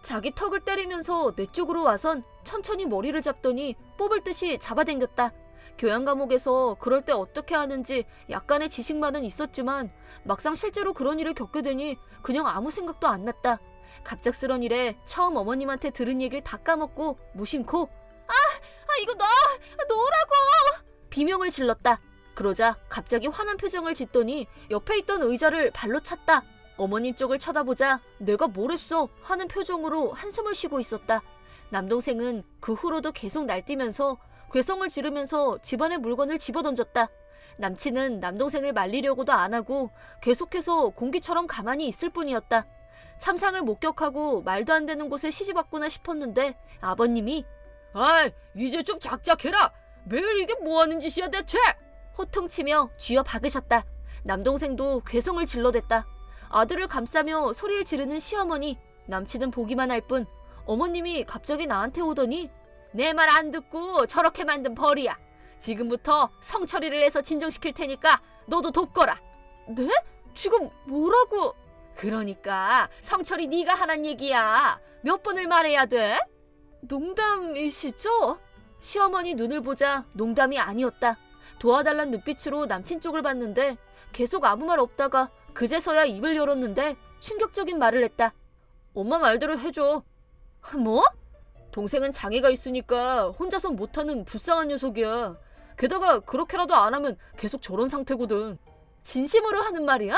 자기 턱을 때리면서 내 쪽으로 와선 천천히 머리를 잡더니 뽑을 듯이 잡아당겼다. 교양 과목에서 그럴 때 어떻게 하는지 약간의 지식만은 있었지만 막상 실제로 그런 일을 겪게 되니 그냥 아무 생각도 안 났다. 갑작스런 일에 처음 어머님한테 들은 얘기를 다 까먹고 무심코 이거 놓으라고 비명을 질렀다. 그러자 갑자기 화난 표정을 짓더니 옆에 있던 의자를 발로 찼다. 어머님 쪽을 쳐다보자 내가 뭘 했어 하는 표정으로 한숨을 쉬고 있었다. 남동생은 그 후로도 계속 날뛰면서 괴성을 지르면서 집안의 물건을 집어던졌다. 남친은 남동생을 말리려고도 안 하고 계속해서 공기처럼 가만히 있을 뿐이었다. 참상을 목격하고 말도 안 되는 곳에 시집왔구나 싶었는데 아버님이 아이, 이제 좀 작작해라. 매일 이게 뭐 하는 짓이야 대체? 호통치며 쥐어 박으셨다. 남동생도 괴성을 질러댔다. 아들을 감싸며 소리를 지르는 시어머니. 남친은 보기만 할 뿐 어머님이 갑자기 나한테 오더니 내 말 안 듣고 저렇게 만든 벌이야. 지금부터 성처리를 해서 진정시킬 테니까 너도 돕거라. 네? 지금 뭐라고? 그러니까 성처리 네가 하란 얘기야. 몇 번을 말해야 돼? 농담이시죠? 시어머니 눈을 보자 농담이 아니었다. 도와달란 눈빛으로 남친 쪽을 봤는데 계속 아무 말 없다가 그제서야 입을 열었는데 충격적인 말을 했다. 엄마 말대로 해줘. 뭐? 동생은 장애가 있으니까 혼자선 못하는 불쌍한 녀석이야. 게다가 그렇게라도 안 하면 계속 저런 상태거든. 진심으로 하는 말이야?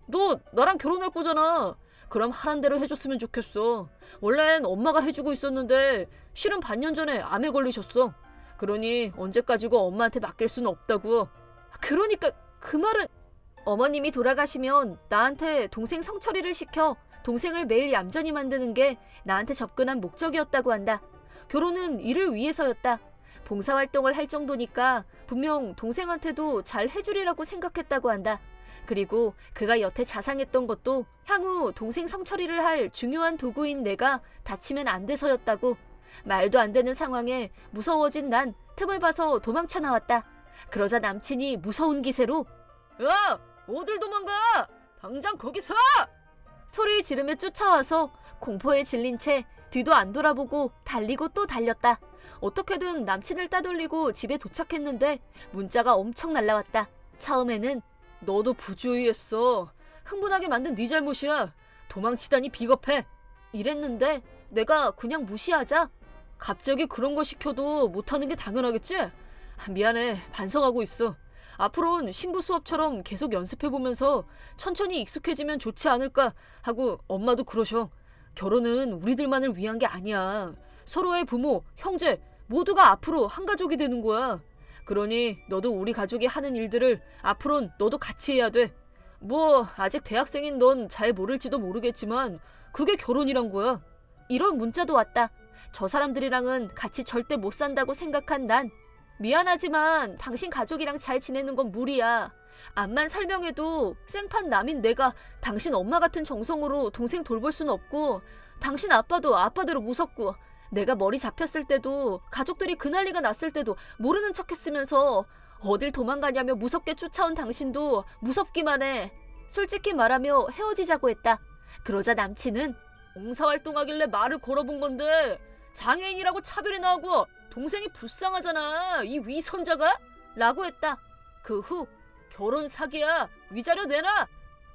너 나랑 결혼할 거잖아. 그럼 하란 대로 해줬으면 좋겠어. 원래는 엄마가 해주고 있었는데 실은 반년 전에 암에 걸리셨어. 그러니 언제까지고 엄마한테 맡길 수는 없다고. 그러니까 그 말은 어머님이 돌아가시면 나한테 동생 성처리를 시켜 동생을 매일 얌전히 만드는 게 나한테 접근한 목적이었다고 한다. 결혼은 이를 위해서였다. 봉사활동을 할 정도니까 분명 동생한테도 잘 해주리라고 생각했다고 한다. 그리고 그가 여태 자상했던 것도 향후 동생 성처리를 할 중요한 도구인 내가 다치면 안 돼서였다고. 말도 안 되는 상황에 무서워진 난 틈을 봐서 도망쳐 나왔다. 그러자 남친이 무서운 기세로 야! 어딜 도망가! 당장 거기 서! 소리를 지르며 쫓아와서 공포에 질린 채 뒤도 안 돌아보고 달리고 또 달렸다. 어떻게든 남친을 따돌리고 집에 도착했는데 문자가 엄청 날라왔다. 처음에는 너도 부주의했어. 흥분하게 만든 네 잘못이야. 도망치다니 비겁해. 이랬는데 내가 그냥 무시하자 갑자기 그런 거 시켜도 못하는 게 당연하겠지? 미안해. 반성하고 있어. 앞으로는 신부 수업처럼 계속 연습해보면서 천천히 익숙해지면 좋지 않을까 하고 엄마도 그러셔. 결혼은 우리들만을 위한 게 아니야. 서로의 부모, 형제 모두가 앞으로 한 가족이 되는 거야. 그러니 너도 우리 가족이 하는 일들을 앞으로는 너도 같이 해야 돼. 뭐 아직 대학생인 넌 잘 모를지도 모르겠지만 그게 결혼이란 거야. 이런 문자도 왔다. 저 사람들이랑은 같이 절대 못 산다고 생각한 난 미안하지만 당신 가족이랑 잘 지내는 건 무리야. 암만 설명해도 생판 남인 내가 당신 엄마 같은 정성으로 동생 돌볼 순 없고 당신 아빠도 아빠대로 무섭고 내가 머리 잡혔을 때도 가족들이 그 난리가 났을 때도 모르는 척했으면서 어딜 도망가냐며 무섭게 쫓아온 당신도 무섭기만 해. 솔직히 말하며 헤어지자고 했다. 그러자 남친은 봉사활동하길래 말을 걸어본 건데 장애인이라고 차별이나 하고 동생이 불쌍하잖아. 이 위선자가? 라고 했다. 그 후 결혼 사기야. 위자료 내놔.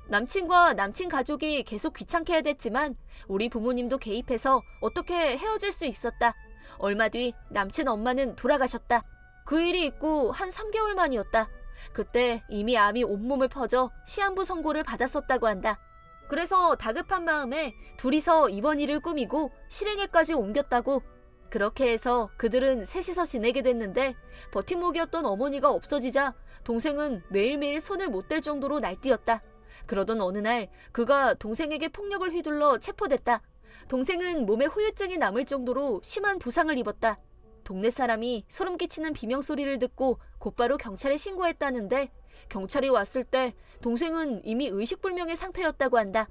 남친과 남친 가족이 계속 귀찮게 해댔지만 우리 부모님도 개입해서 어떻게 헤어질 수 있었다. 얼마 뒤 남친 엄마는 돌아가셨다. 그 일이 있고 한 3개월 만이었다. 그때 이미 암이 온몸을 퍼져 시한부 선고를 받았었다고 한다. 그래서 다급한 마음에 둘이서 이번 일을 꾸미고 실행에까지 옮겼다고. 그렇게 해서 그들은 셋이서 지내게 됐는데 버팀목이었던 어머니가 없어지자 동생은 매일매일 손을 못 댈 정도로 날뛰었다. 그러던 어느 날 그가 동생에게 폭력을 휘둘러 체포됐다. 동생은 몸에 후유증이 남을 정도로 심한 부상을 입었다. 동네 사람이 소름 끼치는 비명소리를 듣고 곧바로 경찰에 신고했다는데 경찰이 왔을 때 동생은 이미 의식불명의 상태였다고 한다.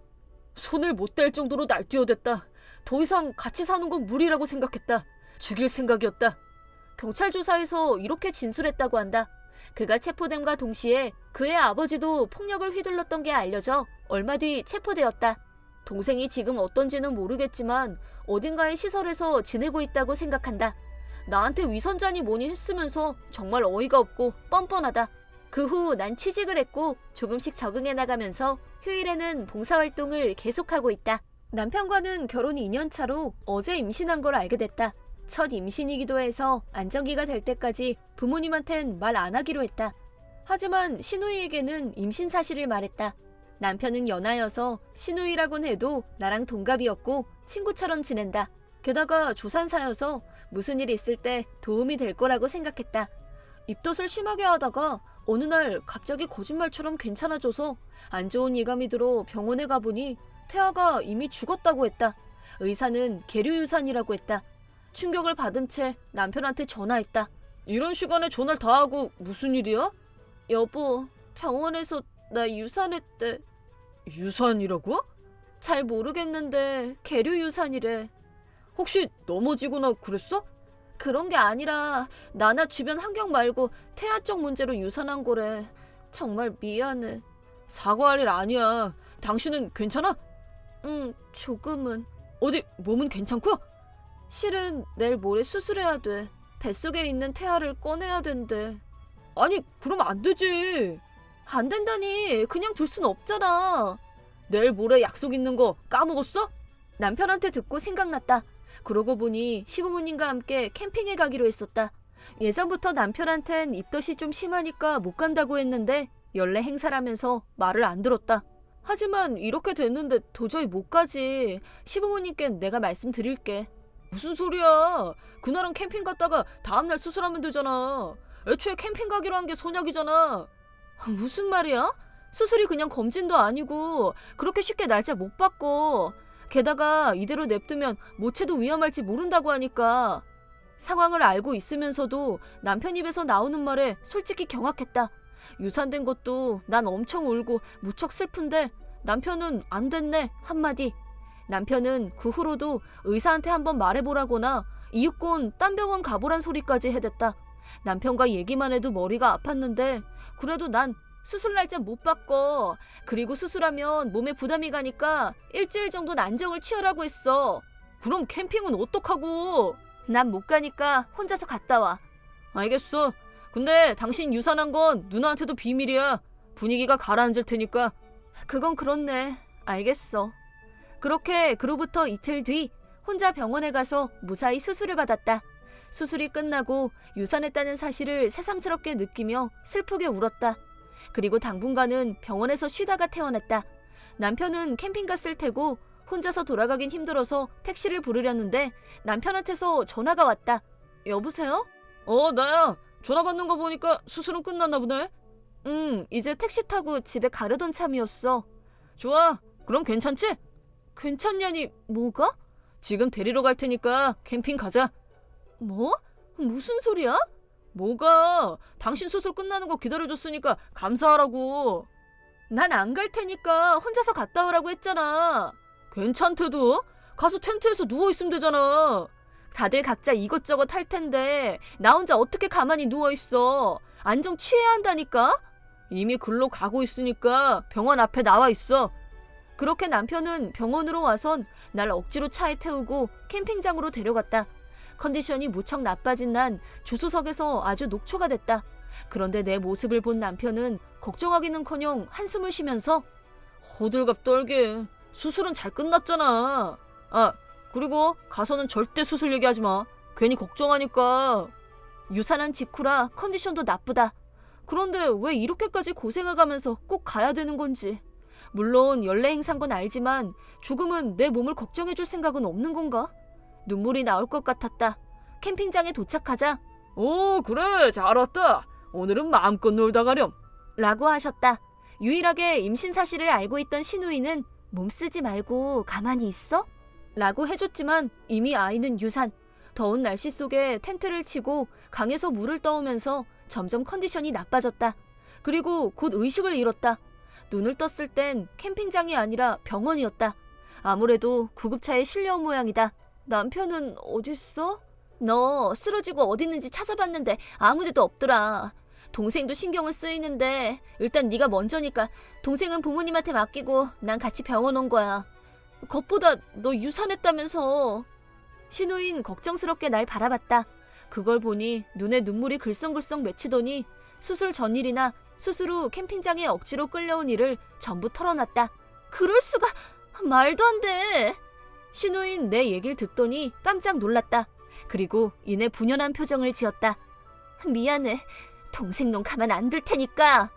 손을 못 댈 정도로 날뛰어댔다. 더 이상 같이 사는 건 무리라고 생각했다. 죽일 생각이었다. 경찰 조사에서 이렇게 진술했다고 한다. 그가 체포됨과 동시에 그의 아버지도 폭력을 휘둘렀던 게 알려져 얼마 뒤 체포되었다. 동생이 지금 어떤지는 모르겠지만 어딘가의 시설에서 지내고 있다고 생각한다. 나한테 위선자니 뭐니 했으면서 정말 어이가 없고 뻔뻔하다. 그 후 난 취직을 했고 조금씩 적응해 나가면서 휴일에는 봉사활동을 계속하고 있다. 남편과는 결혼 2년 차로 어제 임신한 걸 알게 됐다. 첫 임신이기도 해서 안정기가 될 때까지 부모님한텐 말 안 하기로 했다. 하지만 시누이에게는 임신 사실을 말했다. 남편은 연하여서 시누이라곤 해도 나랑 동갑이었고 친구처럼 지낸다. 게다가 조산사여서 무슨 일 있을 때 도움이 될 거라고 생각했다. 입덧을 심하게 하다가 어느 날 갑자기 거짓말처럼 괜찮아져서 안 좋은 예감이 들어 병원에 가보니 태아가 이미 죽었다고 했다. 의사는 계류유산이라고 했다. 충격을 받은 채 남편한테 전화했다. 이런 시간에 전화를 다 하고 무슨 일이야? 여보, 병원에서 나 유산했대. 유산이라고? 잘 모르겠는데 계류유산이래. 혹시 넘어지거나 그랬어? 그런 게 아니라 나나 주변 환경 말고 태아 쪽 문제로 유산한 거래. 정말 미안해. 사과할 일 아니야. 당신은 괜찮아? 응, 조금은. 어디 몸은 괜찮고? 실은 내일 모레 수술해야 돼. 뱃속에 있는 태아를 꺼내야 된대. 아니 그럼 안 되지. 안 된다니. 그냥 둘 순 없잖아. 내일 모레 약속 있는 거 까먹었어? 남편한테 듣고 생각났다. 그러고 보니 시부모님과 함께 캠핑에 가기로 했었다. 예전부터 남편한텐 입덧이 좀 심하니까 못 간다고 했는데 연례 행사라면서 말을 안 들었다. 하지만 이렇게 됐는데 도저히 못 가지. 시부모님께 내가 말씀드릴게. 무슨 소리야? 그날은 캠핑 갔다가 다음날 수술하면 되잖아. 애초에 캠핑 가기로 한 게 선약이잖아. 무슨 말이야? 수술이 그냥 검진도 아니고 그렇게 쉽게 날짜 못 바꿔. 게다가 이대로 냅두면 모체도 위험할지 모른다고 하니까. 상황을 알고 있으면서도 남편 입에서 나오는 말에 솔직히 경악했다. 유산된 것도 난 엄청 울고 무척 슬픈데 남편은 안 됐네 한마디. 남편은 그 후로도 의사한테 한번 말해보라거나 이윽곤 딴 병원 가보란 소리까지 해댔다. 남편과 얘기만 해도 머리가 아팠는데 그래도 난 수술 날짜 못 바꿔. 그리고 수술하면 몸에 부담이 가니까 일주일 정도는 안정을 취하라고 했어. 그럼 캠핑은 어떡하고? 난 못 가니까 혼자서 갔다 와. 알겠어. 근데 당신 유산한 건 누나한테도 비밀이야. 분위기가 가라앉을 테니까. 그건 그렇네. 알겠어. 그렇게 그로부터 이틀 뒤 혼자 병원에 가서 무사히 수술을 받았다. 수술이 끝나고 유산했다는 사실을 새삼스럽게 느끼며 슬프게 울었다. 그리고 당분간은 병원에서 쉬다가 퇴원했다. 남편은 캠핑 갔을 테고 혼자서 돌아가긴 힘들어서 택시를 부르려는데 남편한테서 전화가 왔다. 여보세요? 나야. 전화 받는 거 보니까 수술은 끝났나 보네. 이제 택시 타고 집에 가려던 참이었어. 좋아. 그럼 괜찮지? 괜찮냐니 뭐가? 지금 데리러 갈 테니까 캠핑 가자. 뭐? 무슨 소리야? 뭐가? 당신 수술 끝나는 거 기다려줬으니까 감사하라고. 난 안 갈 테니까 혼자서 갔다 오라고 했잖아. 괜찮대도? 가서 텐트에서 누워있으면 되잖아. 다들 각자 이것저것 할 텐데 나 혼자 어떻게 가만히 누워있어. 안정 취해야 한다니까. 이미 글로 가고 있으니까 병원 앞에 나와 있어. 그렇게 남편은 병원으로 와선 날 억지로 차에 태우고 캠핑장으로 데려갔다. 컨디션이 무척 나빠진 난 조수석에서 아주 녹초가 됐다. 그런데 내 모습을 본 남편은 걱정하기는커녕 한숨을 쉬면서 호들갑 떨게. 수술은 잘 끝났잖아. 그리고 가서는 절대 수술 얘기하지 마. 괜히 걱정하니까. 유산한 직후라 컨디션도 나쁘다. 그런데 왜 이렇게까지 고생해가면서 꼭 가야 되는 건지. 물론 연례 행사인 건 알지만 조금은 내 몸을 걱정해줄 생각은 없는 건가? 눈물이 나올 것 같았다. 캠핑장에 도착하자 오, 그래. 잘 왔다. 오늘은 마음껏 놀다 가렴. 라고 하셨다. 유일하게 임신 사실을 알고 있던 신우이는 몸 쓰지 말고 가만히 있어? 라고 해줬지만 이미 아이는 유산. 더운 날씨 속에 텐트를 치고 강에서 물을 떠오면서 점점 컨디션이 나빠졌다. 그리고 곧 의식을 잃었다. 눈을 떴을 땐 캠핑장이 아니라 병원이었다. 아무래도 구급차에 실려온 모양이다. 남편은 어딨어? 너 쓰러지고 어디 있는지 찾아봤는데 아무 데도 없더라. 동생도 신경은 쓰이는데 일단 네가 먼저니까 동생은 부모님한테 맡기고 난 같이 병원 온 거야. 겉보다 너 유산했다면서. 신우인 걱정스럽게 날 바라봤다. 그걸 보니 눈에 눈물이 글썽글썽 맺히더니 수술 전일이나 수술 후 캠핑장에 억지로 끌려온 일을 전부 털어놨다. 그럴 수가. 말도 안 돼. 신우인 내 얘기를 듣더니 깜짝 놀랐다. 그리고 이내 분연한 표정을 지었다. 미안해. 동생 놈 가만 안 둘 테니까.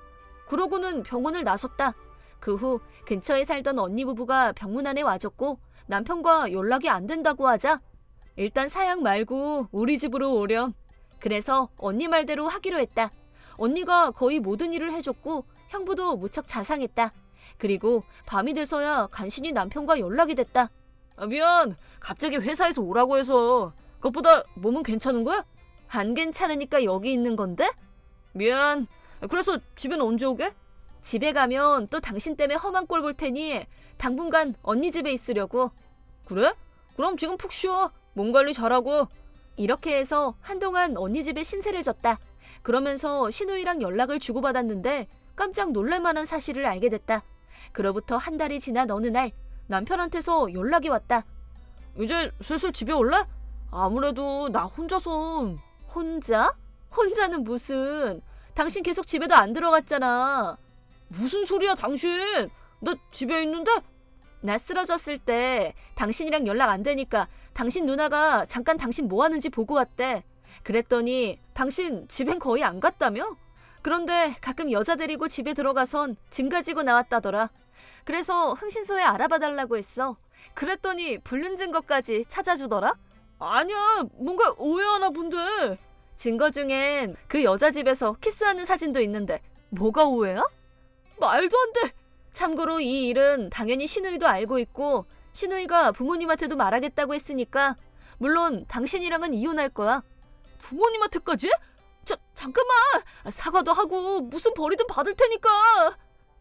그러고는 병원을 나섰다. 그 후 근처에 살던 언니 부부가 병문 안에 와줬고 남편과 연락이 안 된다고 하자 일단 사양 말고 우리 집으로 오렴. 그래서 언니 말대로 하기로 했다. 언니가 거의 모든 일을 해줬고 형부도 무척 자상했다. 그리고 밤이 돼서야 간신히 남편과 연락이 됐다. 미안. 갑자기 회사에서 오라고 해서. 그것보다 몸은 괜찮은 거야? 안 괜찮으니까 여기 있는 건데? 미안. 그래서 집에는 언제 오게? 집에 가면 또 당신 때문에 험한 꼴 볼 테니 당분간 언니 집에 있으려고. 그래? 그럼 지금 푹 쉬어. 몸 관리 잘하고. 이렇게 해서 한동안 언니 집에 신세를 졌다. 그러면서 신우이랑 연락을 주고받았는데 깜짝 놀랄만한 사실을 알게 됐다. 그로부터 한 달이 지난 어느 날 남편한테서 연락이 왔다. 이제 슬슬 집에 올래? 아무래도 나 혼자서. 혼자? 혼자는 무슨. 당신 계속 집에도 안 들어갔잖아. 무슨 소리야 당신? 나 집에 있는데? 나 쓰러졌을 때 당신이랑 연락 안 되니까 당신 누나가 잠깐 당신 뭐 하는지 보고 왔대. 그랬더니 당신 집엔 거의 안 갔다며? 그런데 가끔 여자 데리고 집에 들어가선 짐 가지고 나왔다더라. 그래서 흥신소에 알아봐 달라고 했어. 그랬더니 불륜 증거까지 찾아주더라. 아니야, 뭔가 오해하나 본데. 증거 중엔 그 여자 집에서 키스하는 사진도 있는데 뭐가 오해야? 말도 안 돼. 참고로 이 일은 당연히 신우이도 알고 있고 신우이가 부모님한테도 말하겠다고 했으니까 물론 당신이랑은 이혼할 거야. 부모님한테까지? 잠깐만. 사과도 하고 무슨 벌이든 받을 테니까.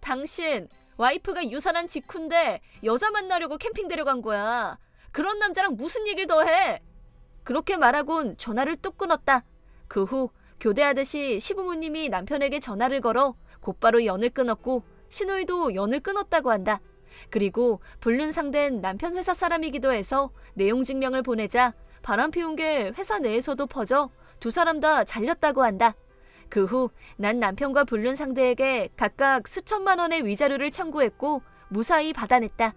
당신 와이프가 유산한 직후인데 여자 만나려고 캠핑 데려간 거야. 그런 남자랑 무슨 얘기를 더 해? 그렇게 말하곤 전화를 뚝 끊었다. 그 후 교대하듯이 시부모님이 남편에게 전화를 걸어 곧바로 연을 끊었고 신우이도 연을 끊었다고 한다. 그리고 불륜 상대는 남편 회사 사람이기도 해서 내용 증명을 보내자 바람 피운 게 회사 내에서도 퍼져 두 사람 다 잘렸다고 한다. 그 후 난 남편과 불륜 상대에게 각각 수천만 원의 위자료를 청구했고 무사히 받아냈다.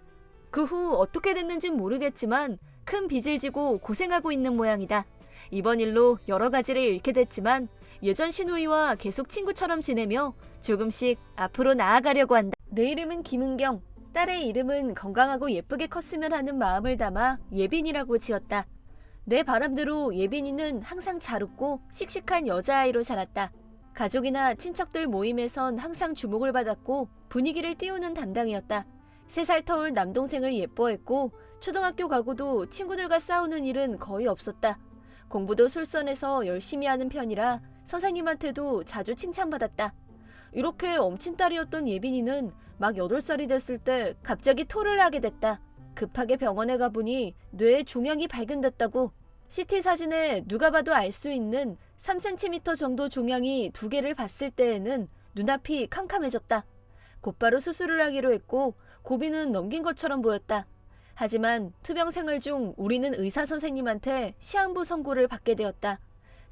그 후 어떻게 됐는진 모르겠지만 큰 빚을 지고 고생하고 있는 모양이다. 이번 일로 여러 가지를 잃게 됐지만 예전 신우이와 계속 친구처럼 지내며 조금씩 앞으로 나아가려고 한다. 내 이름은 김은경. 딸의 이름은 건강하고 예쁘게 컸으면 하는 마음을 담아 예빈이라고 지었다. 내 바람대로 예빈이는 항상 잘 웃고 씩씩한 여자아이로 자랐다. 가족이나 친척들 모임에선 항상 주목을 받았고 분위기를 띄우는 담당이었다. 3살 터울 남동생을 예뻐했고 초등학교 가고도 친구들과 싸우는 일은 거의 없었다. 공부도 솔선해서 열심히 하는 편이라 선생님한테도 자주 칭찬받았다. 이렇게 엄친딸이었던 예빈이는 막 8살이 됐을 때 갑자기 토를 하게 됐다. 급하게 병원에 가보니 뇌에 종양이 발견됐다고. CT 사진에 누가 봐도 알 수 있는 3cm 정도 종양이 2개를 봤을 때에는 눈앞이 캄캄해졌다. 곧바로 수술을 하기로 했고 고비는 넘긴 것처럼 보였다. 하지만 투병 생활 중 우리는 의사 선생님한테 시한부 선고를 받게 되었다.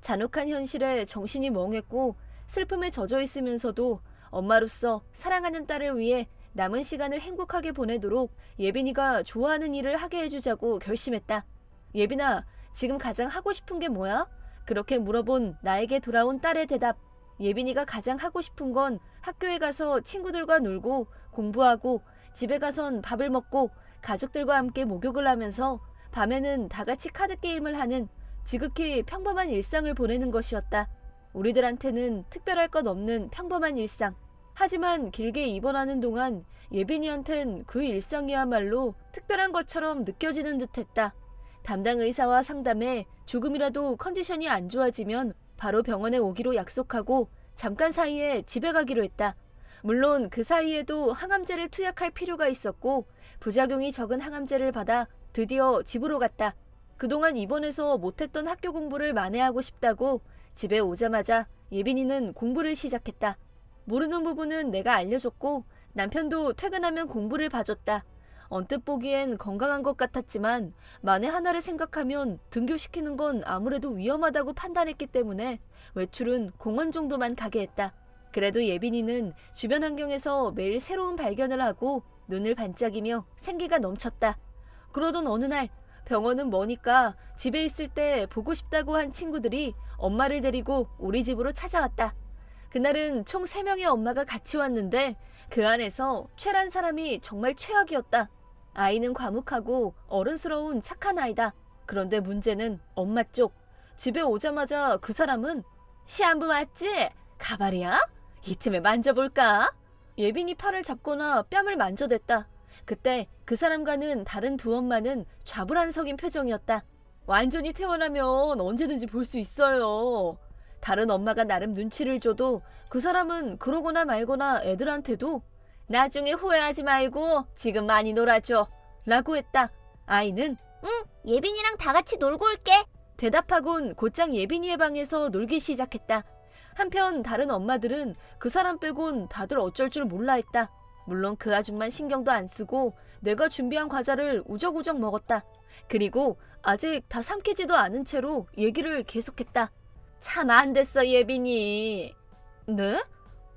잔혹한 현실에 정신이 멍했고 슬픔에 젖어 있으면서도 엄마로서 사랑하는 딸을 위해 남은 시간을 행복하게 보내도록 예빈이가 좋아하는 일을 하게 해주자고 결심했다. 예빈아, 지금 가장 하고 싶은 게 뭐야? 그렇게 물어본 나에게 돌아온 딸의 대답. 예빈이가 가장 하고 싶은 건 학교에 가서 친구들과 놀고 공부하고 집에 가선 밥을 먹고 가족들과 함께 목욕을 하면서 밤에는 다 같이 카드 게임을 하는 지극히 평범한 일상을 보내는 것이었다. 우리들한테는 특별할 것 없는 평범한 일상. 하지만 길게 입원하는 동안 예빈이한텐 그 일상이야말로 특별한 것처럼 느껴지는 듯했다. 담당 의사와 상담해 조금이라도 컨디션이 안 좋아지면 바로 병원에 오기로 약속하고 잠깐 사이에 집에 가기로 했다. 물론 그 사이에도 항암제를 투약할 필요가 있었고 부작용이 적은 항암제를 받아 드디어 집으로 갔다. 그동안 입원해서 못했던 학교 공부를 만회하고 싶다고 집에 오자마자 예빈이는 공부를 시작했다. 모르는 부분은 내가 알려줬고 남편도 퇴근하면 공부를 봐줬다. 언뜻 보기엔 건강한 것 같았지만 만에 하나를 생각하면 등교시키는 건 아무래도 위험하다고 판단했기 때문에 외출은 공원 정도만 가게 했다. 그래도 예빈이는 주변 환경에서 매일 새로운 발견을 하고 눈을 반짝이며 생기가 넘쳤다. 그러던 어느 날 병원은 머니까 집에 있을 때 보고 싶다고 한 친구들이 엄마를 데리고 우리 집으로 찾아왔다. 그날은 총 3명의 엄마가 같이 왔는데 그 안에서 최란 사람이 정말 최악이었다. 아이는 과묵하고 어른스러운 착한 아이다. 그런데 문제는 엄마 쪽. 집에 오자마자 그 사람은 시한부 맞지? 가발이야? 이 틈에 만져볼까? 예빈이 팔을 잡거나 뺨을 만져댔다. 그때 그 사람과는 다른 두 엄마는 좌불안석인 표정이었다. 완전히 태어나면 언제든지 볼 수 있어요. 다른 엄마가 나름 눈치를 줘도 그 사람은 그러거나 말거나 애들한테도 나중에 후회하지 말고 지금 많이 놀아줘 라고 했다. 아이는 예빈이랑 다 같이 놀고 올게. 대답하곤 곧장 예빈이의 방에서 놀기 시작했다. 한편 다른 엄마들은 그 사람 빼곤 다들 어쩔 줄 몰라 했다. 물론 그 아줌만 신경도 안 쓰고 내가 준비한 과자를 우적우적 먹었다. 그리고 아직 다 삼키지도 않은 채로 얘기를 계속했다. 참 안 됐어 예빈이. 네?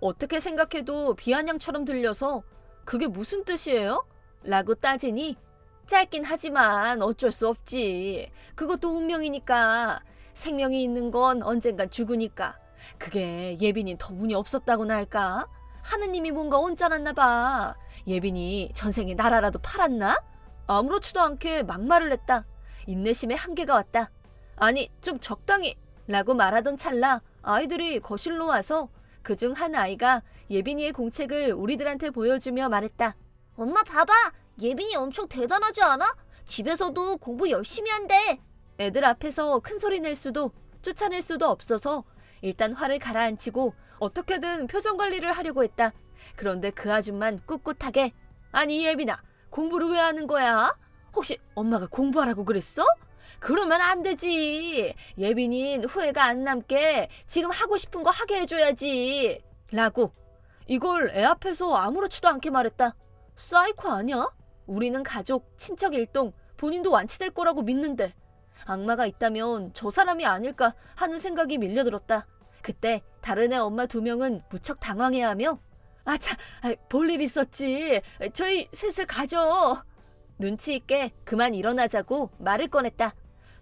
어떻게 생각해도 비아냥처럼 들려서 그게 무슨 뜻이에요? 라고 따지니 짧긴 하지만 어쩔 수 없지. 그것도 운명이니까. 생명이 있는 건 언젠간 죽으니까. 그게 예빈이 더 운이 없었다고나 할까? 하느님이 뭔가 온짜놨나 봐. 예빈이 전생에 나라라도 팔았나? 아무렇지도 않게 막말을 했다. 인내심에 한계가 왔다. 아니 좀 적당히 라고 말하던 찰나 아이들이 거실로 와서 그중 한 아이가 예빈이의 공책을 우리들한테 보여주며 말했다. 엄마 봐봐. 예빈이 엄청 대단하지 않아? 집에서도 공부 열심히 한대. 애들 앞에서 큰 소리 낼 수도 쫓아낼 수도 없어서 일단 화를 가라앉히고 어떻게든 표정 관리를 하려고 했다. 그런데 그 아줌만 꿋꿋하게 아니 예빈아 공부를 왜 하는 거야? 혹시 엄마가 공부하라고 그랬어? 그러면 안 되지. 예빈인 후회가 안 남게 지금 하고 싶은 거 하게 해줘야지. 라고 이걸 애 앞에서 아무렇지도 않게 말했다. 사이코 아니야? 우리는 가족, 친척 일동, 본인도 완치될 거라고 믿는데 악마가 있다면 저 사람이 아닐까 하는 생각이 밀려들었다. 그때 다른 애 엄마 2명은 무척 당황해하며 아차, 볼일 있었지. 저희 슬슬 가죠. 눈치 있게 그만 일어나자고 말을 꺼냈다.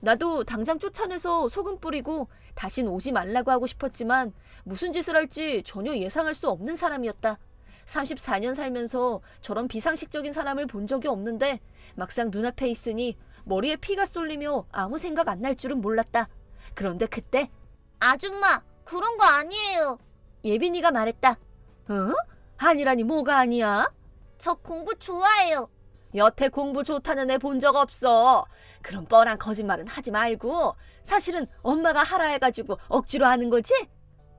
나도 당장 쫓아내서 소금 뿌리고 다신 오지 말라고 하고 싶었지만 무슨 짓을 할지 전혀 예상할 수 없는 사람이었다. 34년 살면서 저런 비상식적인 사람을 본 적이 없는데 막상 눈앞에 있으니 머리에 피가 쏠리며 아무 생각 안 날 줄은 몰랐다. 그런데 그때 아줌마, 그런 거 아니에요. 예빈이가 말했다. 어? 아니라니 뭐가 아니야? 저 공부 좋아해요. 여태 공부 좋다는 애 본 적 없어. 그런 뻔한 거짓말은 하지 말고 사실은 엄마가 하라 해가지고 억지로 하는 거지?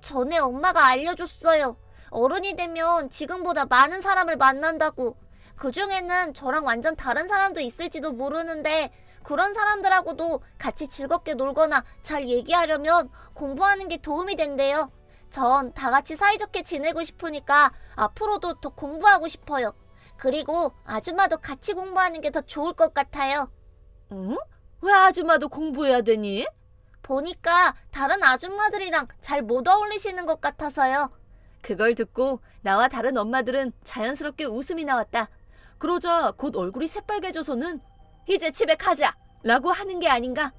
전에 엄마가 알려줬어요. 어른이 되면 지금보다 많은 사람을 만난다고. 그중에는 저랑 완전 다른 사람도 있을지도 모르는데 그런 사람들하고도 같이 즐겁게 놀거나 잘 얘기하려면 공부하는 게 도움이 된대요. 전 다 같이 사이좋게 지내고 싶으니까 앞으로도 더 공부하고 싶어요. 그리고 아줌마도 같이 공부하는 게 더 좋을 것 같아요. 응? 왜 아줌마도 공부해야 되니? 보니까 다른 아줌마들이랑 잘 못 어울리시는 것 같아서요. 그걸 듣고 나와 다른 엄마들은 자연스럽게 웃음이 나왔다. 그러자 곧 얼굴이 새빨개져서는 이제 집에 가자! 라고 하는 게 아닌가?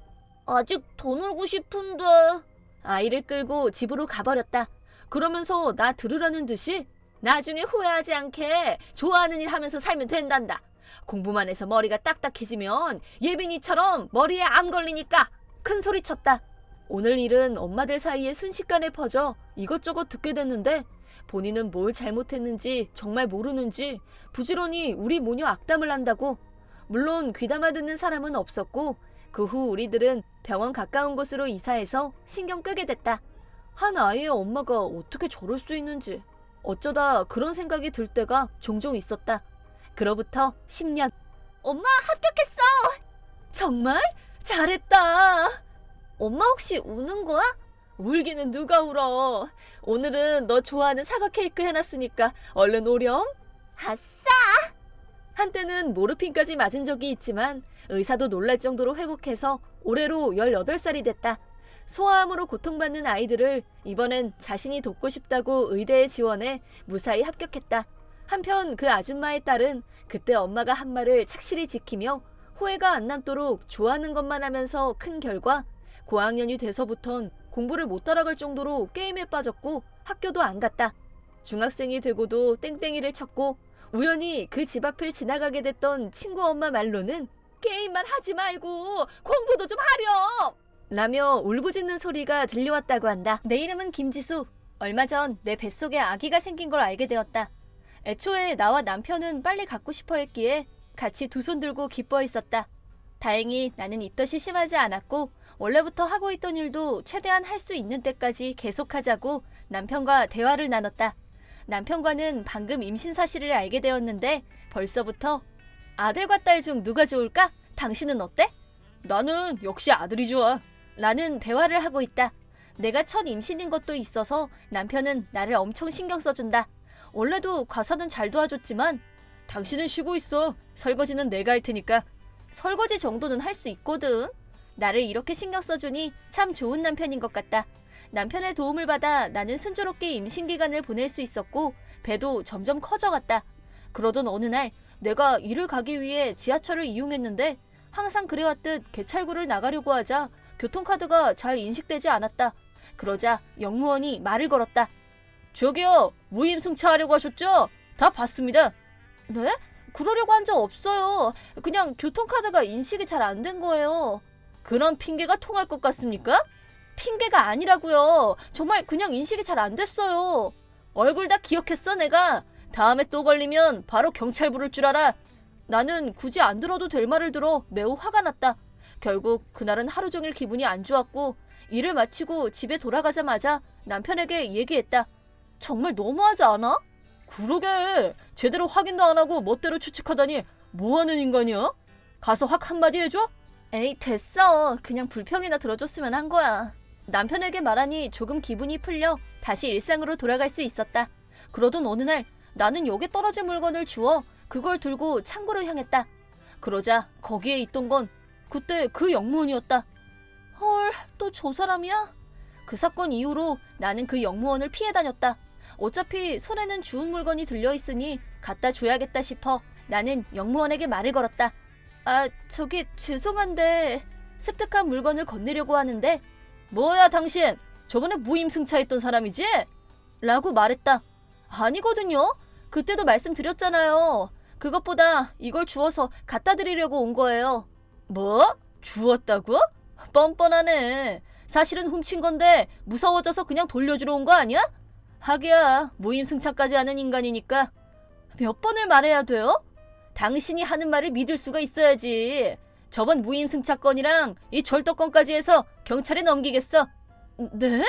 아직 더 놀고 싶은데. 아이를 끌고 집으로 가버렸다. 그러면서 나 들으라는 듯이 나중에 후회하지 않게 좋아하는 일 하면서 살면 된단다. 공부만 해서 머리가 딱딱해지면 예빈이처럼 머리에 암 걸리니까 큰 소리 쳤다. 오늘 일은 엄마들 사이에 순식간에 퍼져 이것저것 듣게 됐는데 본인은 뭘 잘못했는지 정말 모르는지 부지런히 우리 모녀 악담을 한다고. 물론 귀담아 듣는 사람은 없었고 그 후 우리들은 병원 가까운 곳으로 이사해서 신경 끄게 됐다. 한 아이의 엄마가 어떻게 저럴 수 있는지 어쩌다 그런 생각이 들 때가 종종 있었다. 그로부터 10년. 엄마 합격했어. 정말? 잘했다. 엄마 혹시 우는 거야? 울기는 누가 울어. 오늘은 너 좋아하는 사과 케이크 해놨으니까 얼른 오렴. 아싸. 한때는 모르핀까지 맞은 적이 있지만 의사도 놀랄 정도로 회복해서 올해로 18살이 됐다. 소아암으로 고통받는 아이들을 이번엔 자신이 돕고 싶다고 의대에 지원해 무사히 합격했다. 한편 그 아줌마의 딸은 그때 엄마가 한 말을 착실히 지키며 후회가 안 남도록 좋아하는 것만 하면서 큰 결과 고학년이 돼서부턴 공부를 못 따라갈 정도로 게임에 빠졌고 학교도 안 갔다. 중학생이 되고도 땡땡이를 쳤고 우연히 그 집 앞을 지나가게 됐던 친구 엄마 말로는 게임만 하지 말고 공부도 좀 하렴! 라며 울부짖는 소리가 들려왔다고 한다. 내 이름은 김지수. 얼마 전 내 뱃속에 아기가 생긴 걸 알게 되었다. 애초에 나와 남편은 빨리 갖고 싶어 했기에 같이 두 손 들고 기뻐했었다. 다행히 나는 입덧이 심하지 않았고 원래부터 하고 있던 일도 최대한 할 수 있는 때까지 계속하자고 남편과 대화를 나눴다. 남편과는 방금 임신 사실을 알게 되었는데 벌써부터 아들과 딸 중 누가 좋을까? 당신은 어때? 나는 역시 아들이 좋아. 라는 대화를 하고 있다. 내가 첫 임신인 것도 있어서 남편은 나를 엄청 신경 써준다. 원래도 과사는 잘 도와줬지만 당신은 쉬고 있어. 설거지는 내가 할 테니까. 설거지 정도는 할 수 있거든. 나를 이렇게 신경 써주니 참 좋은 남편인 것 같다. 남편의 도움을 받아 나는 순조롭게 임신 기간을 보낼 수 있었고 배도 점점 커져갔다. 그러던 어느 날 내가 일을 가기 위해 지하철을 이용했는데 항상 그래왔듯 개찰구를 나가려고 하자 교통카드가 잘 인식되지 않았다. 그러자 영무원이 말을 걸었다. 저기요, 무임승차하려고 하셨죠? 다 봤습니다. 네? 그러려고 한 적 없어요. 그냥 교통카드가 인식이 잘 안 된 거예요. 그런 핑계가 통할 것 같습니까? 핑계가 아니라고요. 정말 그냥 인식이 잘 안 됐어요. 얼굴 다 기억했어 내가. 다음에 또 걸리면 바로 경찰 부를 줄 알아. 나는 굳이 안 들어도 될 말을 들어 매우 화가 났다. 결국 그날은 하루 종일 기분이 안 좋았고 일을 마치고 집에 돌아가자마자 남편에게 얘기했다. 정말 너무하지 않아? 그러게. 제대로 확인도 안 하고 멋대로 추측하다니 뭐하는 인간이야? 가서 확 한마디 해줘? 에이 됐어. 그냥 불평이나 들어줬으면 한 거야. 남편에게 말하니 조금 기분이 풀려 다시 일상으로 돌아갈 수 있었다. 그러던 어느 날 나는 역에 떨어진 물건을 주워 그걸 들고 창고로 향했다. 그러자 거기에 있던 건 그때 그 영무원이었다. 헐, 또 저 사람이야? 그 사건 이후로 나는 그 영무원을 피해 다녔다. 어차피 손에는 주운 물건이 들려있으니 갖다 줘야겠다 싶어 나는 영무원에게 말을 걸었다. 아, 저기 죄송한데 습득한 물건을 건네려고 하는데 뭐야 당신? 저번에 무임승차했던 사람이지? 라고 말했다. 아니거든요. 그때도 말씀드렸잖아요. 그것보다 이걸 주워서 갖다 드리려고 온 거예요. 뭐? 주웠다고? 뻔뻔하네. 사실은 훔친 건데 무서워져서 그냥 돌려주러 온 거 아니야? 하기야 무임승차까지 하는 인간이니까 몇 번을 말해야 돼요? 당신이 하는 말을 믿을 수가 있어야지. 저번 무임승차 건이랑 이 절도건까지 해서 경찰에 넘기겠어. 네?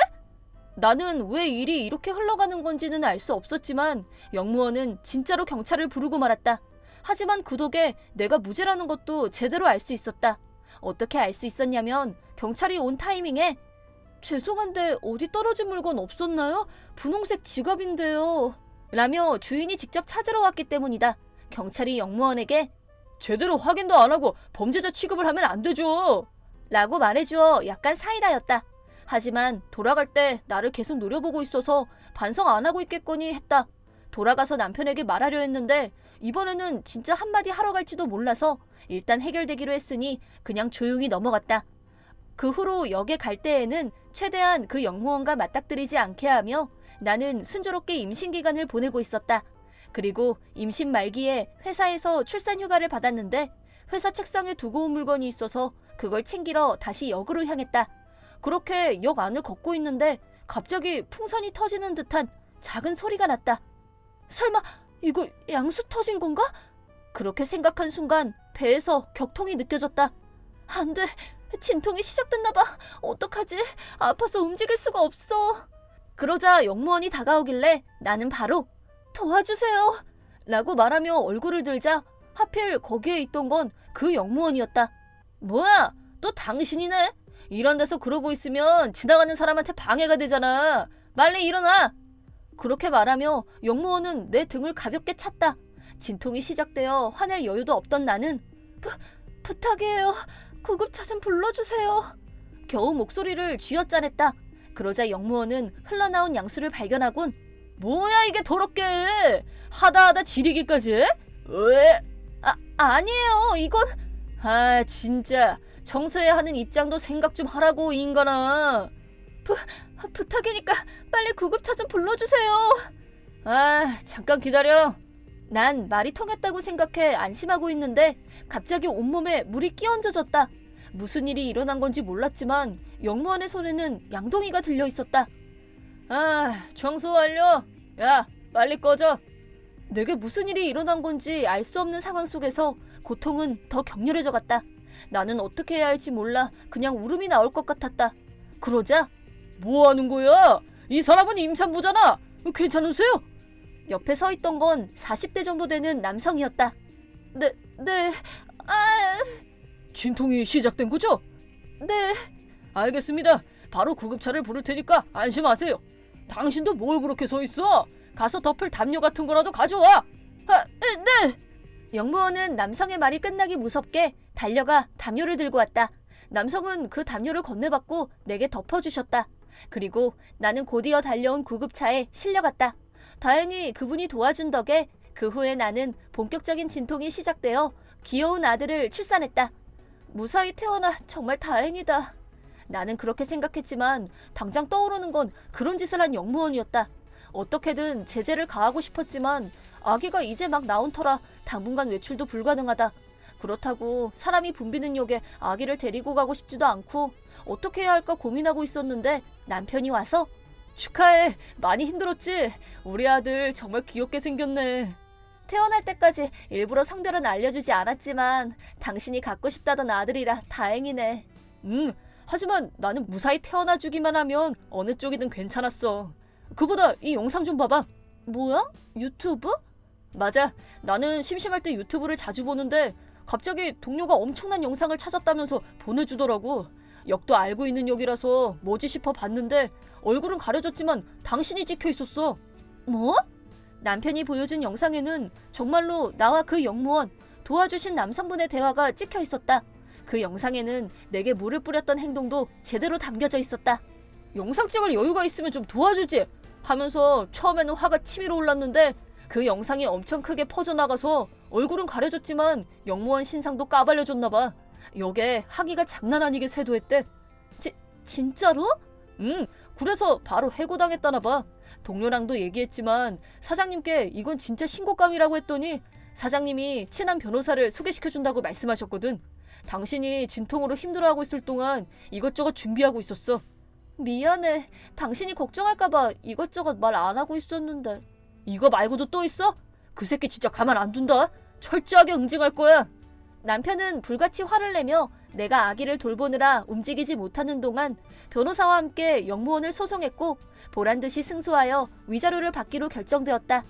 나는 왜 일이 이렇게 흘러가는 건지는 알 수 없었지만 영무원은 진짜로 경찰을 부르고 말았다. 하지만 그 덕에 내가 무죄라는 것도 제대로 알 수 있었다. 어떻게 알 수 있었냐면 경찰이 온 타이밍에 죄송한데 어디 떨어진 물건 없었나요? 분홍색 지갑인데요. 라며 주인이 직접 찾으러 왔기 때문이다. 경찰이 영무원에게 제대로 확인도 안 하고 범죄자 취급을 하면 안 되죠. 라고 말해주어 약간 사이다였다. 하지만 돌아갈 때 나를 계속 노려보고 있어서 반성 안 하고 있겠거니 했다. 돌아가서 남편에게 말하려 했는데 이번에는 진짜 한마디 하러 갈지도 몰라서 일단 해결되기로 했으니 그냥 조용히 넘어갔다. 그 후로 역에 갈 때에는 최대한 그 영무원과 맞닥뜨리지 않게 하며 나는 순조롭게 임신기간을 보내고 있었다. 그리고 임신 말기에 회사에서 출산휴가를 받았는데 회사 책상에 두고 온 물건이 있어서 그걸 챙기러 다시 역으로 향했다. 그렇게 역 안을 걷고 있는데 갑자기 풍선이 터지는 듯한 작은 소리가 났다. 설마 이거 양수 터진 건가? 그렇게 생각한 순간 배에서 격통이 느껴졌다. 안 돼. 진통이 시작됐나 봐. 어떡하지? 아파서 움직일 수가 없어. 그러자 영무원이 다가오길래 나는 바로 도와주세요 라고 말하며 얼굴을 들자 하필 거기에 있던 건 그 영무원이었다. 뭐야? 또 당신이네? 이런 데서 그러고 있으면 지나가는 사람한테 방해가 되잖아. 빨리 일어나! 그렇게 말하며 영무원은 내 등을 가볍게 찼다. 진통이 시작되어 화낼 여유도 없던 나는 부탁이에요. 구급차 좀 불러주세요. 겨우 목소리를 쥐어짜냈다. 그러자 영무원은 흘러나온 양수를 발견하곤 뭐야 이게 더럽게 하다 지리기까지 해? 왜? 아니에요. 이건 진짜 청소해야 하는 입장도 생각 좀 하라고 이 인간아. 부탁이니까 빨리 구급차 좀 불러주세요. 잠깐 기다려. 난 말이 통했다고 생각해 안심하고 있는데 갑자기 온몸에 물이 끼얹어졌다. 무슨 일이 일어난 건지 몰랐지만 영무원의 손에는 양동이가 들려 있었다. 청소 완료. 야, 빨리 꺼져. 내게 무슨 일이 일어난 건지 알 수 없는 상황 속에서 고통은 더 격렬해져 갔다. 나는 어떻게 해야 할지 몰라 그냥 울음이 나올 것 같았다. 그러자 뭐 하는 거야? 이 사람은 임산부잖아. 괜찮으세요? 옆에 서 있던 건 40대 정도 되는 남성이었다. 네. 진통이 시작된 거죠? 네. 알겠습니다. 바로 구급차를 부를 테니까 안심하세요. 당신도 뭘 그렇게 서 있어? 가서 덮을 담요 같은 거라도 가져와. 네. 영무원은 남성의 말이 끝나기 무섭게 달려가 담요를 들고 왔다. 남성은 그 담요를 건네받고 내게 덮어주셨다. 그리고 나는 곧이어 달려온 구급차에 실려갔다. 다행히 그분이 도와준 덕에 그 후에 나는 본격적인 진통이 시작되어 귀여운 아들을 출산했다. 무사히 태어나 정말 다행이다. 나는 그렇게 생각했지만 당장 떠오르는 건 그런 짓을 한 영무원이었다. 어떻게든 제재를 가하고 싶었지만 아기가 이제 막 나온 터라 당분간 외출도 불가능하다. 그렇다고 사람이 붐비는 역에 아기를 데리고 가고 싶지도 않고 어떻게 해야 할까 고민하고 있었는데 남편이 와서 축하해. 많이 힘들었지? 우리 아들 정말 귀엽게 생겼네. 태어날 때까지 일부러 성별은 알려주지 않았지만 당신이 갖고 싶다던 아들이라 다행이네. 하지만 나는 무사히 태어나주기만 하면 어느 쪽이든 괜찮았어. 그보다 이 영상 좀 봐봐. 뭐야? 유튜브? 맞아. 나는 심심할 때 유튜브를 자주 보는데 갑자기 동료가 엄청난 영상을 찾았다면서 보내주더라고. 역도 알고 있는 역이라서 뭐지 싶어 봤는데 얼굴은 가려졌지만 당신이 찍혀 있었어. 뭐? 남편이 보여준 영상에는 정말로 나와 그 영무원, 도와주신 남성분의 대화가 찍혀 있었다. 그 영상에는 내게 물을 뿌렸던 행동도 제대로 담겨져 있었다. 영상 찍을 여유가 있으면 좀 도와주지 하면서 처음에는 화가 치밀어 올랐는데 그 영상이 엄청 크게 퍼져나가서 얼굴은 가려졌지만 영무원 신상도 까발려줬나봐. 역에 하기가 장난 아니게 쇄도했대. 진짜로? 그래서 바로 해고당했다나봐. 동료랑도 얘기했지만 사장님께 이건 진짜 신고감이라고 했더니 사장님이 친한 변호사를 소개시켜준다고 말씀하셨거든. 당신이 진통으로 힘들어하고 있을 동안 이것저것 준비하고 있었어. 미안해. 당신이 걱정할까봐 이것저것 말 안 하고 있었는데. 이거 말고도 또 있어? 그 새끼 진짜 가만 안 둔다. 철저하게 응징할 거야. 남편은 불같이 화를 내며 내가 아기를 돌보느라 움직이지 못하는 동안 변호사와 함께 영무원을 소송했고 보란듯이 승소하여 위자료를 받기로 결정되었다.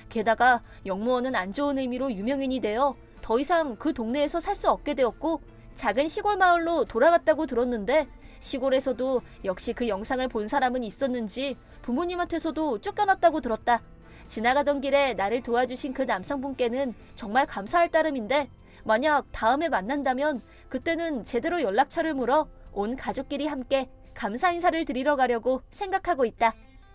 게다가 영무원은 안 좋은 의미로 유명인이 되어 더 이상 그 동네에서 살 수 없게 되었고 작은 시골 마을로 돌아갔다고 들었는데 시골에서도 역시 그 영상을 본 사람은 있었는지 부모님한테서도 쫓겨났다고 들었다. 지나가던 길에 나를 도와주신 그 남성분께는 정말 감사할 따름인데 만약 다음에 만난다면 그때는 제대로 연락처를 물어 온 가족끼리 함께 감사 인사를 드리러 가려고 생각하고 있다.